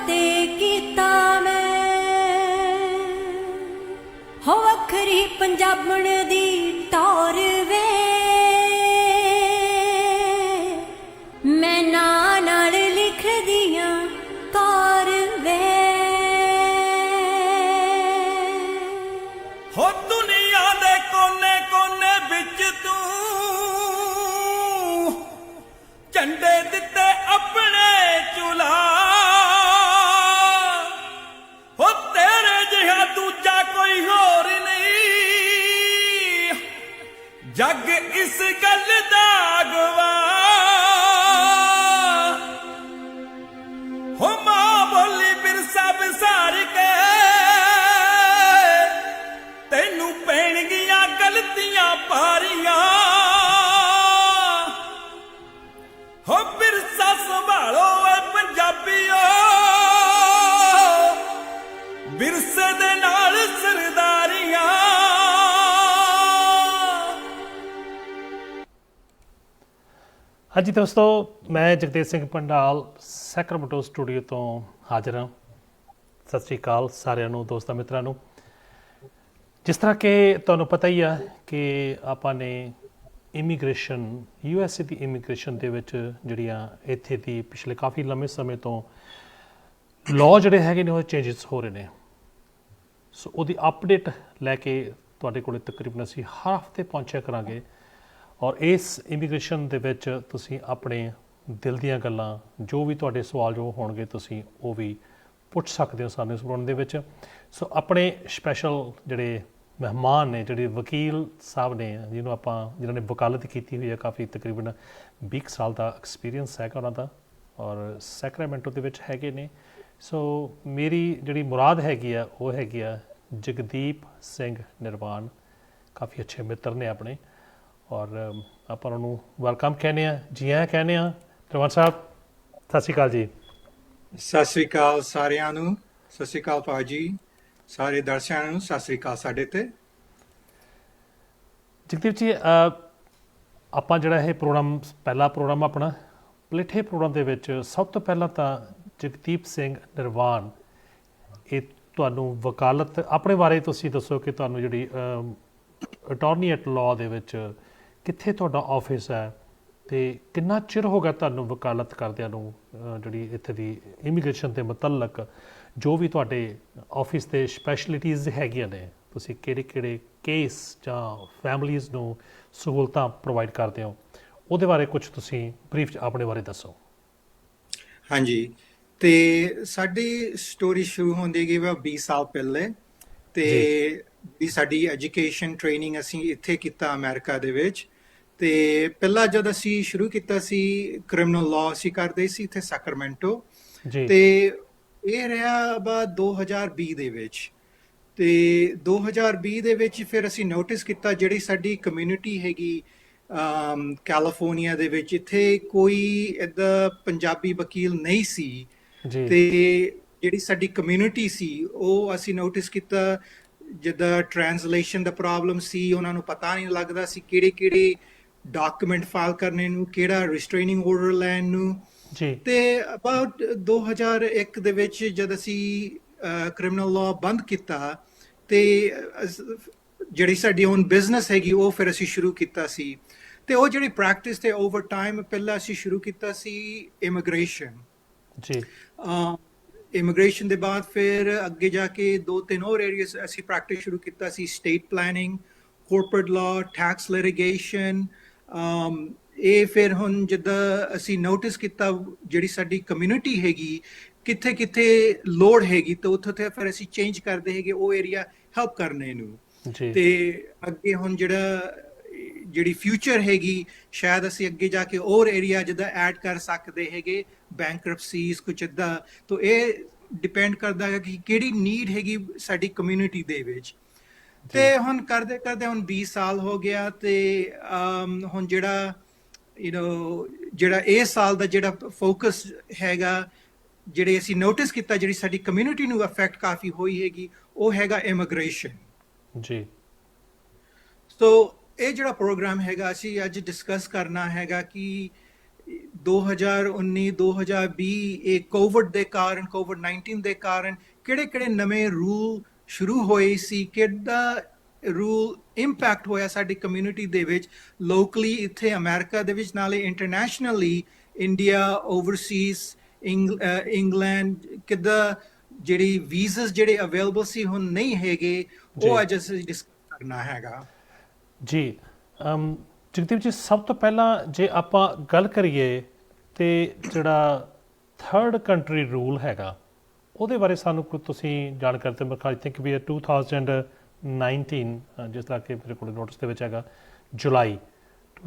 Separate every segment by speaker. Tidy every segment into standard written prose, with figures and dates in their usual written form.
Speaker 1: ते कीता मैं हो वखरी पंजाबण दी टौर वे मैं नाल लिख दियां कार वे
Speaker 2: हो दुनिया दे कोने कोने विच तू झंडे दिते अपने चुला हो तेरे जिहा दूजा कोई होर नहीं जग इस गल दा गवा हो मां बोली बिरसा बिसार के तैनू पैणगियां गलतियां पारियां हो बिरसा संभालो ए पंजाबीओ बिरसे दे नाल सरदारियां।
Speaker 3: हाँ जी दोस्तों, मैं जगदेव सिंह पंडाल सैक्रामेंटो स्टूडियो तो हाजिर हाँ। सत श्री अकाल सारिਆਂ ਨੂੰ ਦੋਸਤਾਂ ਮਿੱਤਰਾਂ ਨੂੰ। जिस तरह कि ਤੁਹਾਨੂੰ ਪਤਾ ਹੀ ਆ ਕਿ ਆਪਾਂ ਨੇ ਇਮੀਗ੍ਰੇਸ਼ਨ USA ਦੀ ਇਮੀਗ੍ਰੇਸ਼ਨ ਦੇ ਵਿੱਚ ਜਿਹੜੀਆਂ ਇੱਥੇ ਦੀ ਪਿਛਲੇ ਕਾਫੀ ਲੰਮੇ ਸਮੇਂ ਤੋਂ ਲਾਅ ਜਿਹੜੇ ਹੈਗੇ ਨੇ ਉਹ ਚੇਂਜਸ ਹੋ ਰਹੇ ਨੇ। ਸੋ ਉਹਦੀ ਅਪਡੇਟ ਲੈ ਕੇ ਤੁਹਾਡੇ ਕੋਲ ਤਕਰੀਬਨ ਅਸੀਂ ਹਰ ਹਫ਼ਤੇ ਪਹੁੰਚਿਆ ਕਰਾਂਗੇ ਔਰ ਇਸ ਇਮੀਗ੍ਰੇਸ਼ਨ ਦੇ ਵਿੱਚ ਤੁਸੀਂ ਆਪਣੇ ਦਿਲ ਦੀਆਂ ਗੱਲਾਂ ਜੋ ਵੀ ਤੁਹਾਡੇ ਸਵਾਲ ਜੋ ਹੋਣਗੇ ਤੁਸੀਂ ਉਹ ਵੀ ਪੁੱਛ ਸਕਦੇ ਹੋ ਸਾਨੂੰ ਇਸ ਪ੍ਰੋਗਰਾਮ ਦੇ ਵਿੱਚ। ਸੋ ਆਪਣੇ ਸਪੈਸ਼ਲ ਜਿਹੜੇ ਮਹਿਮਾਨ ਨੇ ਜਿਹੜੇ ਵਕੀਲ ਸਾਹਿਬ ਨੇ ਜਿਨ੍ਹਾਂ ਨੇ ਵਕਾਲਤ ਕੀਤੀ ਹੋਈ ਹੈ ਕਾਫੀ ਤਕਰੀਬਨ 20 ਸਾਲ ਦਾ ਐਕਸਪੀਰੀਅੰਸ ਹੈਗਾ ਉਹਨਾਂ ਦਾ ਔਰ ਸੈਕਰਾਮੈਂਟੋ ਦੇ ਵਿੱਚ ਹੈਗੇ ਨੇ। ਸੋ ਮੇਰੀ ਜਿਹੜੀ ਮੁਰਾਦ ਹੈਗੀ ਆ ਉਹ ਹੈਗੀ ਆ ਜਗਦੀਪ ਸਿੰਘ ਨਿਰਵਾਨ, ਕਾਫੀ ਅੱਛੇ ਮਿੱਤਰ ਨੇ ਆਪਣੇ ਔਰ ਆਪਾਂ ਉਹਨਾਂ ਨੂੰ ਵੈਲਕਮ ਕਹਿੰਦੇ ਹਾਂ, ਜੀ ਆਇਆਂ ਕਹਿੰਦੇ ਹਾਂ। ਨਿਰਵਾਨ ਸਾਹਿਬ ਸਤਿ ਸ਼੍ਰੀ ਅਕਾਲ ਜੀ।
Speaker 4: ਸਤਿ ਸ੍ਰੀ ਅਕਾਲ ਸਾਰਿਆਂ ਨੂੰ। ਸਤਿ ਸ੍ਰੀ ਅਕਾਲ ਭਾਜੀ, ਸਾਰੇ ਦਰਸ਼ਕਾਂ ਨੂੰ ਸਤਿ ਸ੍ਰੀ ਅਕਾਲ ਸਾਡੇ ਤੇ।
Speaker 3: ਜਗਦੀਪ ਜੀ ਆਪਾਂ ਜਿਹੜਾ ਇਹ ਪ੍ਰੋਗਰਾਮ ਪਹਿਲਾ ਪ੍ਰੋਗਰਾਮ ਆਪਣਾ ਪਲੇਠੇ ਪ੍ਰੋਗਰਾਮ ਦੇ ਵਿੱਚ ਸਭ ਤੋਂ ਪਹਿਲਾਂ ਤਾਂ ਜਗਦੀਪ ਸਿੰਘ ਨਿਰਵਾਨ ਇਹ ਤੁਹਾਨੂੰ ਵਕਾਲਤ ਆਪਣੇ ਬਾਰੇ ਤੁਸੀਂ ਦੱਸੋ ਕਿ ਤੁਹਾਨੂੰ ਜਿਹੜੀ ਅਟਾਰਨੀ ਐਟ ਲਾਅ ਦੇ ਵਿੱਚ ਕਿੱਥੇ ਤੁਹਾਡਾ ਆਫਿਸ ਹੈ ਅਤੇ ਕਿੰਨਾ ਚਿਰ ਹੋ ਗਿਆ ਤੁਹਾਨੂੰ ਵਕਾਲਤ ਕਰਦਿਆਂ ਨੂੰ ਜਿਹੜੀ ਇੱਥੇ ਦੀ ਇਮੀਗ੍ਰੇਸ਼ਨ ਦੇ ਮੁਤਲਕ ਜੋ ਵੀ ਤੁਹਾਡੇ ਆਫਿਸ ਦੇ ਸਪੈਸ਼ਲਿਟੀਜ਼ ਹੈਗੀਆਂ ਨੇ ਤੁਸੀਂ ਕਿਹੜੇ ਕਿਹੜੇ ਕੇਸ ਜਾਂ ਫੈਮਲੀਜ਼ ਨੂੰ ਸਹੂਲਤਾਂ ਪ੍ਰੋਵਾਈਡ ਕਰਦੇ ਹੋ ਉਹਦੇ ਬਾਰੇ ਕੁਛ ਤੁਸੀਂ ਬਰੀਫ 'ਚ ਆਪਣੇ ਬਾਰੇ ਦੱਸੋ।
Speaker 4: ਹਾਂਜੀ, ਤੇ ਸਾਡੀ ਸਟੋਰੀ ਸ਼ੁਰੂ ਹੁੰਦੀ ਗਈ ਵਾ 20 ਸਾਲ ਪਹਿਲੇ ਤੇ ਵੀ ਸਾਡੀ ਐਜੂਕੇਸ਼ਨ ਟ੍ਰੇਨਿੰਗ ਅਸੀਂ ਇੱਥੇ ਕੀਤਾ ਅਮਰੀਕਾ ਦੇ ਵਿੱਚ। ਤੇ ਪਹਿਲਾਂ ਜਦ ਅਸੀਂ ਸ਼ੁਰੂ ਕੀਤਾ ਸੀ ਕ੍ਰਿਮੀਨਲ ਲਾਅ ਅਸੀਂ ਕਰਦੇ ਸੀ ਇੱਥੇ ਸੈਕਰਾਮੈਂਟੋ ਤੇ ਇਹ ਰਿਹਾ ਵਾ 2020 ਦੇ ਵਿੱਚ। ਤੇ 2020 ਦੇ ਵਿੱਚ ਫਿਰ ਅਸੀਂ ਨੋਟਿਸ ਕੀਤਾ ਜਿਹੜੀ ਸਾਡੀ ਕਮਿਊਨਿਟੀ ਹੈਗੀ ਕੈਲੀਫੋਰਨੀਆ ਦੇ ਵਿੱਚ ਇੱਥੇ ਕੋਈ ਏਦਾਂ ਪੰਜਾਬੀ ਵਕੀਲ ਨਹੀਂ ਸੀ ਤੇ ਜਿਹੜੀ ਸਾਡੀ ਕਮਿਊਨਿਟੀ ਸੀ ਉਹ ਅਸੀਂ ਨੋਟਿਸ ਕੀਤਾ ਜਿੱਦਾਂ ਟ੍ਰਾਂਸਲੇਸ਼ਨ ਦਾ ਪ੍ਰੋਬਲਮ ਸੀ, ਉਹਨਾਂ ਨੂੰ ਪਤਾ ਨਹੀਂ ਲੱਗਦਾ ਸੀ ਕਿਹੜੇ ਕਿਹੜੇ ਡਾਕੂਮੈਂਟ ਫਾਈਲ ਕਰਨੇ ਨੂੰ, ਕਿਹੜਾ ਰਿਸਟ੍ਰੇਨਿੰਗ ਆਰਡਰ ਲੈਣ ਨੂੰ। ਤੇ ਅਬਾਊਟ 2001 ਦੇ ਵਿੱਚ ਜਦ ਅਸੀਂ ਕ੍ਰਿਮੀਨਲ ਲਾਅ ਬੰਦ ਕੀਤਾ ਤੇ ਜਿਹੜੀ ਸਾਡੀ ਹੁਣ ਬਿਜ਼ਨਸ ਹੈਗੀ ਉਹ ਫਿਰ ਅਸੀਂ ਸ਼ੁਰੂ ਕੀਤਾ ਸੀ। ਤੇ ਉਹ ਜਿਹੜੀ ਪ੍ਰੈਕਟਿਸ ਤੇ ਓਵਰ ਟਾਈਮ ਪਹਿਲਾਂ ਅਸੀਂ ਸ਼ੁਰੂ ਕੀਤਾ ਸੀ ਇਮੀਗ੍ਰੇਸ਼ਨ ਇਮੀਗ੍ਰੇਸ਼ਨ ਦੇ ਬਾਅਦ ਫਿਰ ਅੱਗੇ ਜਾ ਕੇ 2-3 ਹੋਰ ਏਰੀਆਜ਼ ਅਸੀਂ ਪ੍ਰੈਕਟਿਸ ਸ਼ੁਰੂ ਕੀਤਾ ਸੀ, state planning, corporate law, tax litigation. ਇਹ ਫਿਰ ਹੁਣ ਜਿੱਦਾਂ ਅਸੀਂ ਨੋਟਿਸ ਕੀਤਾ ਜਿਹੜੀ ਸਾਡੀ ਕਮਿਊਨਿਟੀ ਹੈਗੀ ਕਿੱਥੇ ਕਿੱਥੇ ਲੋੜ ਹੈਗੀ ਤਾਂ ਉੱਥੇ ਫਿਰ ਅਸੀਂ ਚੇਂਜ ਕਰਦੇ ਹੈਗੇ ਉਹ ਏਰੀਆ ਹੈਲਪ ਕਰਨੇ ਨੂੰ। ਤੇ ਅੱਗੇ ਹੁਣ ਜਿਹੜੀ ਫਿਊਚਰ ਹੈਗੀ ਸ਼ਾਇਦ ਅਸੀਂ ਅੱਗੇ ਜਾ ਕੇ ਹੋਰ ਏਰੀਆ ਜਿੱਦਾਂ ਐਡ ਕਰ ਸਕਦੇ ਹੈਗੇ, ਬੈਂਕਰਪਸੀਜ਼ ਕੁਛ ਇੱਦਾਂ। ਤਾਂ ਇਹ ਡਿਪੈਂਡ ਕਰਦਾ ਹੈ ਕਿ ਕਿਹੜੀ ਨੀਡ ਹੈਗੀ ਸਾਡੀ ਕਮਿਊਨਿਟੀ ਦੇ ਵਿੱਚ। ਤੇ ਹੁਣ ਕਰਦੇ ਕਰਦੇ ਹੁਣ 20 ਸਾਲ ਹੋ ਗਿਆ ਤੇ ਹੁਣ ਜਿਹੜਾ ਇਸ ਸਾਲ ਦਾ ਜਿਹੜਾ ਫੋਕਸ ਹੈਗਾ ਜਿਹੜੇ ਅਸੀਂ ਨੋਟਿਸ ਕੀਤਾ ਜਿਹੜੀ ਸਾਡੀ ਕਮਿਊਨਿਟੀ ਨੂੰ ਅਫੈਕਟ ਕਾਫੀ ਹੋਈ ਹੈਗੀ ਉਹ ਹੈਗਾ ਇਮੀਗ੍ਰੇਸ਼ਨ ਜੀ। ਸੋ ਇਹ ਜਿਹੜਾ ਪ੍ਰੋਗਰਾਮ ਹੈਗਾ ਅਸੀਂ ਅੱਜ ਡਿਸਕਸ ਕਰਨਾ ਹੈਗਾ ਕਿ 2019 2020 ਇਹ ਕੋਵਿਡ ਦੇ ਕਾਰਨ COVID-19 ਦੇ ਕਾਰਨ ਕਿਹੜੇ ਨਵੇਂ ਰੂਲ ਸ਼ੁਰੂ ਹੋਏ ਸੀ, ਕਿਹੜਾ ਰੂਲ ਇੰਪੈਕਟ ਹੋਇਆ ਸਾਡੀ ਕਮਿਊਨਿਟੀ ਦੇ ਵਿੱਚ, ਲੋਕਲੀ ਇੱਥੇ ਅਮਰੀਕਾ ਦੇ ਵਿੱਚ, ਨਾਲੇ ਇੰਟਰਨੈਸ਼ਨਲੀ ਇੰਡੀਆ, ਓਵਰਸੀਜ਼, ਇੰਗਲੈਂਡ, ਕਿੱਦਾਂ ਜਿਹੜੀ ਵੀਜ਼as ਜਿਹੜੇ ਅਵੇਲੇਬਲ ਸੀ ਹੁਣ ਨਹੀਂ ਹੈਗੇ, ਉਹ ਅੱਜ ਅਸੀਂ ਡਿਸਕਸ ਕਰਨਾ ਹੈਗਾ।
Speaker 3: ਜੀ ਜਗਦੀਪ ਜੀ, ਸਭ ਤੋਂ ਪਹਿਲਾਂ ਜੇ ਆਪਾਂ ਗੱਲ ਕਰੀਏ ਤੇ ਜਿਹੜਾ ਥਰਡ ਕੰਟਰੀ ਰੂਲ ਹੈਗਾ ਉਹਦੇ ਬਾਰੇ ਸਾਨੂੰ ਕੋਈ ਤੁਸੀਂ ਜਾਣਕਾਰੀ ਤੇ ਮੈਂ ਆਈ ਥਿੰਕ ਵੀ 2019 ਜਿਸ ਤਰ੍ਹਾਂ ਕਿ ਮੇਰੇ ਕੋਲ ਨੋਟਿਸ ਦੇ ਵਿੱਚ ਹੈਗਾ ਜੁਲਾਈ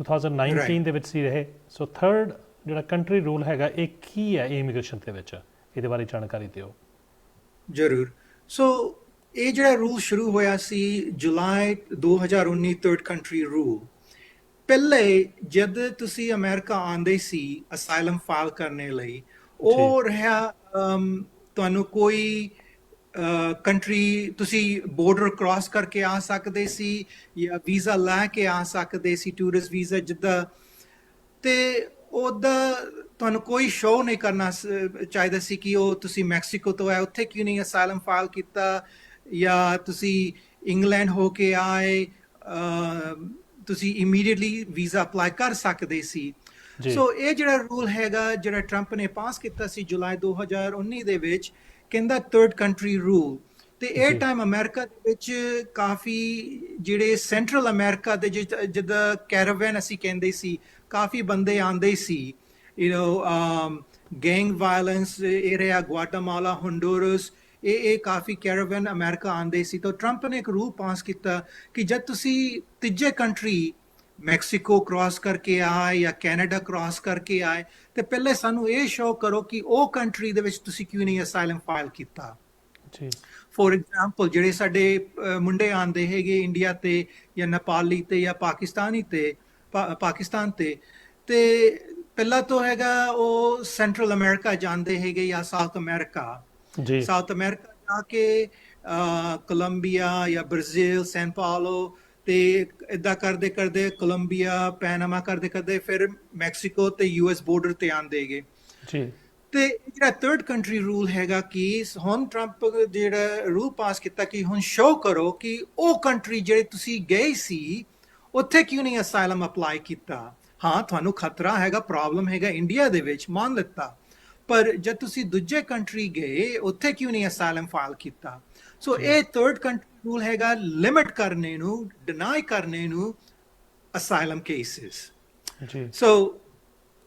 Speaker 3: 2019 ਦੇ ਵਿੱਚ ਸੀ ਰਹੇ। ਸੋ ਥਰਡ ਜਿਹੜਾ ਕੰਟਰੀ ਰੂਲ ਹੈਗਾ ਇਹ ਕੀ ਹੈ ਇਮੀਗ੍ਰੇਸ਼ਨ ਦੇ ਵਿੱਚ, ਇਹਦੇ ਬਾਰੇ ਜਾਣਕਾਰੀ ਦਿਓ।
Speaker 4: ਜ਼ਰੂਰ। ਸੋ ਇਹ ਜਿਹੜਾ ਰੂਲ ਸ਼ੁਰੂ ਹੋਇਆ ਸੀ ਜੁਲਾਈ 2019 ਥਰਡ ਕੰਟਰੀ ਰੂਲ, ਪਹਿਲੇ ਜਦ ਤੁਸੀਂ ਅਮਰੀਕਾ ਆਉਂਦੇ ਸੀ ਅਸਾਈਲਮ ਫਾਈਲ ਕਰਨੇ ਲਈ, ਉਹ ਰਿਹਾ ਤੁਹਾਨੂੰ ਕੋਈ ਕੰਟਰੀ ਤੁਸੀਂ ਬਾਰਡਰ ਕ੍ਰਾਸ ਕਰਕੇ ਆ ਸਕਦੇ ਸੀ ਜਾਂ ਵੀਜ਼ਾ ਲੈ ਕੇ ਆ ਸਕਦੇ ਸੀ, ਟੂਰਿਸਟ ਵੀਜ਼ਾ ਜਿੱਦਾਂ, ਤੇ ਉਹਦਾ ਤੁਹਾਨੂੰ ਕੋਈ ਸ਼ੋਅ ਨਹੀਂ ਕਰਨਾ ਚਾਹੀਦਾ ਸੀ ਕਿ ਉਹ ਤੁਸੀਂ ਮੈਕਸੀਕੋ ਤੋਂ ਆਏ, ਉੱਥੇ ਕਿਉਂ ਨਹੀਂ ਅਸਾਈਲਮ ਫਾਈਲ ਕੀਤਾ, ਜਾਂ ਤੁਸੀਂ ਇੰਗਲੈਂਡ ਹੋ ਕੇ ਆਏ ਤੁਸੀਂ ਇਮੀਡੀਏਟਲੀ ਵੀਜ਼ਾ ਅਪਲਾਈ ਕਰ ਸਕਦੇ ਸੀ। ਸੋ ਇਹ ਜਿਹੜਾ ਰੂਲ ਹੈਗਾ ਜਿਹੜਾ ਟਰੰਪ ਨੇ ਪਾਸ ਕੀਤਾ ਸੀ ਜੁਲਾਈ 2019 ਦੇ ਵਿੱਚ, ਕਹਿੰਦਾ ਥਰਡ ਕੰਟਰੀ ਰੂਲ, ਤੇ ਇਹ ਟਾਈਮ ਅਮਰੀਕਾ ਦੇ ਵਿੱਚ ਕਾਫੀ ਜਿਹੜੇ ਸੈਂਟਰਲ ਅਮਰੀਕਾ ਦੇ ਜਿੱਦਾਂ ਕੈਰਾਵਨ ਅਸੀਂ ਕਹਿੰਦੇ ਸੀ, ਕਾਫੀ ਬੰਦੇ ਆਉਂਦੇ ਸੀ, ਗੈਂਗ ਵਾਇਲੈਂਸ ਏਰੀਆ, ਗੁਆਟਾਮਾਲਾ, ਹੁੰਡੂਰਸ, ਇਹ ਕਾਫੀ ਕੈਰਾਵਨ ਅਮਰੀਕਾ ਆਉਂਦੇ ਸੀ। ਤਾਂ ਟਰੰਪ ਨੇ ਇੱਕ ਰੂਲ ਪਾਸ ਕੀਤਾ ਕਿ ਜਦ ਤੁਸੀਂ ਤੀਜੇ ਕੰਟਰੀ ਮੈਕਸੀਕੋ ਕ੍ਰਾਸ ਕਰਕੇ ਆਏ ਜਾਂ ਕੈਨੇਡਾ ਕ੍ਰਾਸ ਕਰਕੇ ਆਏ, ਤੇ ਪਹਿਲੇ ਸਾਨੂੰ ਇਹ ਸ਼ੋਅ ਕਰੋ ਕਿ ਉਹ ਕੰਟਰੀ ਦੇ ਵਿੱਚ ਤੁਸੀਂ ਕਿਉਂ ਨਹੀਂ ਅਸਾਈਲਮ ਫਾਈਲ ਕੀਤਾ। ਫੋਰ ਐਗਜ਼ਾਮਪਲ ਜਿਹੜੇ ਸਾਡੇ ਮੁੰਡੇ ਆਉਂਦੇ ਹੈਗੇ ਇੰਡੀਆ ਤੇ ਜਾਂ ਨੇਪਾਲੀ ਤੇ ਜਾਂ ਪਾਕਿਸਤਾਨ ਤੇ ਪਹਿਲਾਂ ਤੋਂ ਹੈਗਾ ਉਹ ਸੈਂਟਰਲ ਅਮਰੀਕਾ ਜਾਂਦੇ ਹੈਗੇ ਜਾਂ ਸਾਊਥ ਅਮਰੀਕਾ ਜਾ ਕੇ ਕੋਲੰਬੀਆ ਜਾਂ ਬ੍ਰਾਜ਼ੀਲ, ਸੈਨ ਪਾਓਲੋ, ਤੇ ਇਦਾਂ ਕਰਦੇ ਕਰਦੇ ਕੋਲੰਬੀਆ, ਪੈਨਾਮਾ ਕਰਦੇ ਫਿਰ ਮੈਕਸੀਕੋ ਤੇ US ਬਾਰਡਰ ਤੇ ਆਉਂਦੇਗੇ। ਤੇ ਜਿਹੜਾ ਥਰਡ ਕੰਟਰੀ ਰੂਲ ਹੈਗਾ ਕਿ ਹੁਣ ਟਰੰਪ ਜਿਹੜਾ ਰੂਲ ਪਾਸ ਕੀਤਾ ਕਿ ਹੁਣ ਸ਼ੋਅ ਕਰੋ ਕਿ ਉਹ ਕੰਟਰੀ ਜਿਹੜੇ ਤੁਸੀਂ ਗਏ ਸੀ ਉੱਥੇ ਕਿਉਂ ਨਹੀਂ ਅਸਾਈਲਮ ਅਪਲਾਈ ਕੀਤਾ। ਹਾਂ, ਤੁਹਾਨੂੰ ਖਤਰਾ ਹੈਗਾ, ਪ੍ਰੋਬਲਮ ਹੈਗਾ ਇੰਡੀਆ ਦੇ ਵਿੱਚ, ਮੰਨ ਲਿੱਤਾ, ਪਰ ਜਦ ਤੁਸੀਂ ਦੂਜੇ ਕੰਟਰੀ ਗਏ ਉੱਥੇ ਕਿਉਂ ਨਹੀਂ ਅਸਾਈਲਮ ਫਾਈਲ ਕੀਤਾ। ਸੋ ਇਹ ਥਰਡ ਕੰਟਰੀ ਰੂਲ ਹੈਗਾ ਲਿਮਿਟ ਕਰਨੇ ਨੂੰ, ਡਿਨਾਈ ਕਰਨੇ ਨੂੰ ਅਸਾਈਲਮ ਕੇਸਿਸ। ਸੋ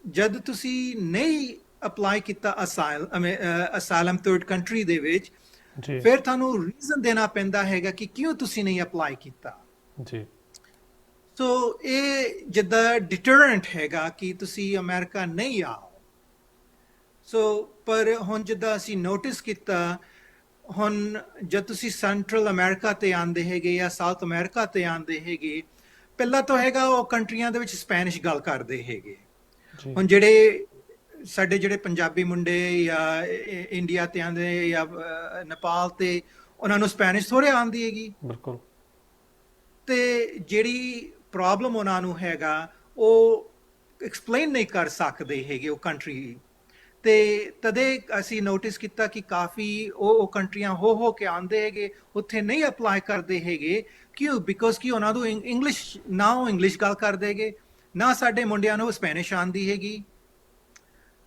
Speaker 4: ਜਦ ਤੁਸੀਂ ਨਹੀਂ ਅਪਲਾਈ ਕੀਤਾ ਅਸਾਈਲਮ ਥਰਡ ਕੰਟਰੀ ਦੇ ਵਿੱਚ, ਫਿਰ ਤੁਹਾਨੂੰ ਰੀਜ਼ਨ ਦੇਣਾ ਪੈਂਦਾ ਹੈਗਾ ਕਿ ਕਿਉਂ ਤੁਸੀਂ ਨਹੀਂ ਅਪਲਾਈ ਕੀਤਾ। ਸੋ ਇਹ ਜਿੱਦਾਂ ਡਿਟਰੈਂਟ ਹੈਗਾ ਕਿ ਤੁਸੀਂ ਅਮਰੀਕਾ ਨਹੀਂ ਆਓ। ਸੋ ਪਰ ਹੁਣ ਜਿੱਦਾਂ ਅਸੀਂ ਨੋਟਿਸ ਕੀਤਾ, ਹੁਣ ਜਦ ਤੁਸੀਂ ਸੈਂਟਰਲ ਅਮਰੀਕਾ ਤੇ ਆਉਂਦੇ ਹੈਗੇ ਜਾਂ ਸਾਊਥ ਅਮਰੀਕਾ ਤੇ ਆਉਂਦੇ ਹੈਗੇ, ਪਹਿਲਾਂ ਤਾਂ ਹੈਗਾ ਉਹ ਕੰਟਰੀਆਂ ਦੇ ਵਿੱਚ ਸਪੈਨਿਸ਼ ਗੱਲ ਕਰਦੇ ਹੈਗੇ। ਹੁਣ ਸਾਡੇ ਜਿਹੜੇ ਪੰਜਾਬੀ ਮੁੰਡੇ ਜਾਂ ਇੰਡੀਆ ਤੇ ਆਉਂਦੇ ਜਾਂ ਨੇਪਾਲ ਤੇ, ਉਹਨਾਂ ਨੂੰ ਸਪੈਨਿਸ਼ ਥੋੜ੍ਹੇ ਆਉਂਦੀ ਹੈਗੀ। ਬਿਲਕੁਲ। ਤੇ ਜਿਹੜੀ ਪ੍ਰੋਬਲਮ ਉਹਨਾਂ ਨੂੰ ਹੈਗਾ ਉਹ ਐਕਸਪਲੇਨ ਨਹੀਂ ਕਰ ਸਕਦੇ ਹੈਗੇ ਉਹ ਕੰਟਰੀ, ਤੇ ਤਦੇ ਅਸੀਂ ਨੋਟਿਸ ਕੀਤਾ ਕਿ ਕਾਫੀ ਉਹ ਕੰਟਰੀਆਂ ਹੋ ਕੇ ਆਉਂਦੇ ਹੈਗੇ, ਉੱਥੇ ਨਹੀਂ ਅਪਲਾਈ ਕਰਦੇ ਹੈਗੇ। ਕਿਉਂ? ਬਿਕੋਜ਼ ਕਿ ਉਹਨਾਂ ਨੂੰ ਇੰਗਲਿਸ਼ ਨਾ ਉਹ ਇੰਗਲਿਸ਼ ਗੱਲ ਕਰਦੇ ਹੈਗੇ, ਨਾ ਸਾਡੇ ਮੁੰਡਿਆਂ ਨੂੰ ਸਪੈਨਿਸ਼ ਆਉਂਦੀ ਹੈਗੀ।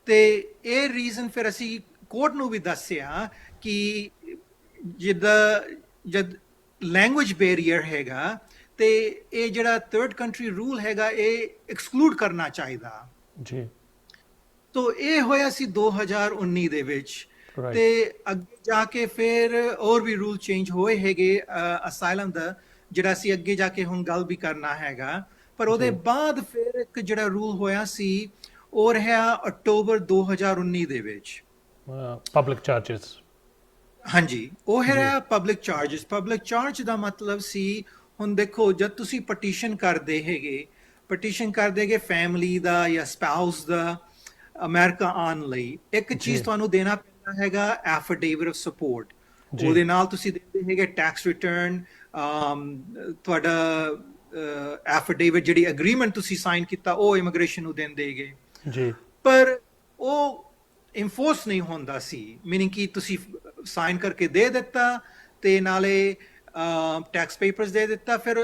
Speaker 4: ਤੇ ਇਹ ਰੀਜ਼ਨ ਫਿਰ ਅਸੀਂ ਕੋਰਟ ਨੂੰ ਵੀ ਦੱਸਿਆ ਕਿ ਜਦ ਲੈਂਗੁਏਜ ਬੈਰੀਅਰ ਹੈਗਾ ਤੇ ਇਹ ਜਿਹੜਾ ਥਰਡ ਕੰਟਰੀ ਰੂਲ ਹੈਗਾ ਇਹ ਐਕਸਕਲੂਡ ਕਰਨਾ ਚਾਹੀਦਾ ਜੀ। ਤੋ ਇਹ ਹੋਇਆ ਸੀ 2019 ਦੇ ਵਿੱਚ, ਤੇ ਅੱਗੇ ਜਾ ਕੇ ਫਿਰ ਹੋਰ ਵੀ ਰੂਲ ਚੇਂਜ ਹੋਏ ਹੈਗੇ ਅਸਾਈਲਮ ਦਾ, ਜਿਹੜਾ ਅਸੀਂ ਅੱਗੇ ਜਾ ਕੇ ਹੁਣ ਗੱਲ ਵੀ ਕਰਨਾ ਹੈਗਾ। ਪਰ ਉਹਦੇ ਬਾਅਦ ਫਿਰ ਇੱਕ ਜਿਹੜਾ ਰੂਲ ਹੋਇਆ ਸੀ ਉਹ ਰਿਹਾ ਅਕਤੂਬਰ 2019 ਦੇ ਵਿੱਚ,
Speaker 3: ਪਬਲਿਕ ਚਾਰजेस।
Speaker 4: ਹਾਂਜੀ, ਉਹ ਹੈ ਪਬਲਿਕ ਚਾਰजेस। ਪਬਲਿਕ ਚਾਰਜ ਦਾ ਮਤਲਬ ਸੀ, ਹੁਣ ਦੇਖੋ ਜਦ ਤੁਸੀਂ ਪਟੀਸ਼ਨ ਕਰਦੇ ਹੈਗੇ ਫੈਮਿਲੀ ਦਾ ਜਾਂ ਸਪਾਊਸ ਦਾ ਅਮਰੀਕਾ ਆਉਣ ਲਈ, ਇੱਕ ਚੀਜ਼ ਤੁਹਾਨੂੰ ਦੇਣਾ ਪੈਂਦਾ ਹੈਗਾ ਐਫੀਡੇਵਿਟ ਆਫ ਸਪੋਰਟ। ਉਹਦੇ ਨਾਲ ਤੁਸੀਂ ਦਿੰਦੇ ਹੈਗੇ ਟੈਕਸ ਰਿਟਰਨ, ਤੁਹਾਡਾ ਐਫੀਡੇਵਿਟ ਜਿਹੜੀ ਅਗਰੀਮੈਂਟ ਤੁਸੀਂ ਸਾਈਨ ਕੀਤਾ ਉਹ ਇਮੀਗ੍ਰੇਸ਼ਨ ਨੂੰ ਦਿੰਦੇ ਹੈਗੇ।
Speaker 3: ਜੀ
Speaker 4: ਪਰ ਉਹ ਇਨਫੋਰਸ ਨਹੀਂ ਹੁੰਦਾ ਸੀ, ਮੀਨਿੰਗ ਕਿ ਤੁਸੀਂ ਸਾਈਨ ਕਰਕੇ ਦੇ ਦਿੱਤਾ ਤੇ ਨਾਲੇ ਟੈਕਸ ਪੇਪਰਸ ਦੇ ਦਿੱਤਾ। ਫਿਰ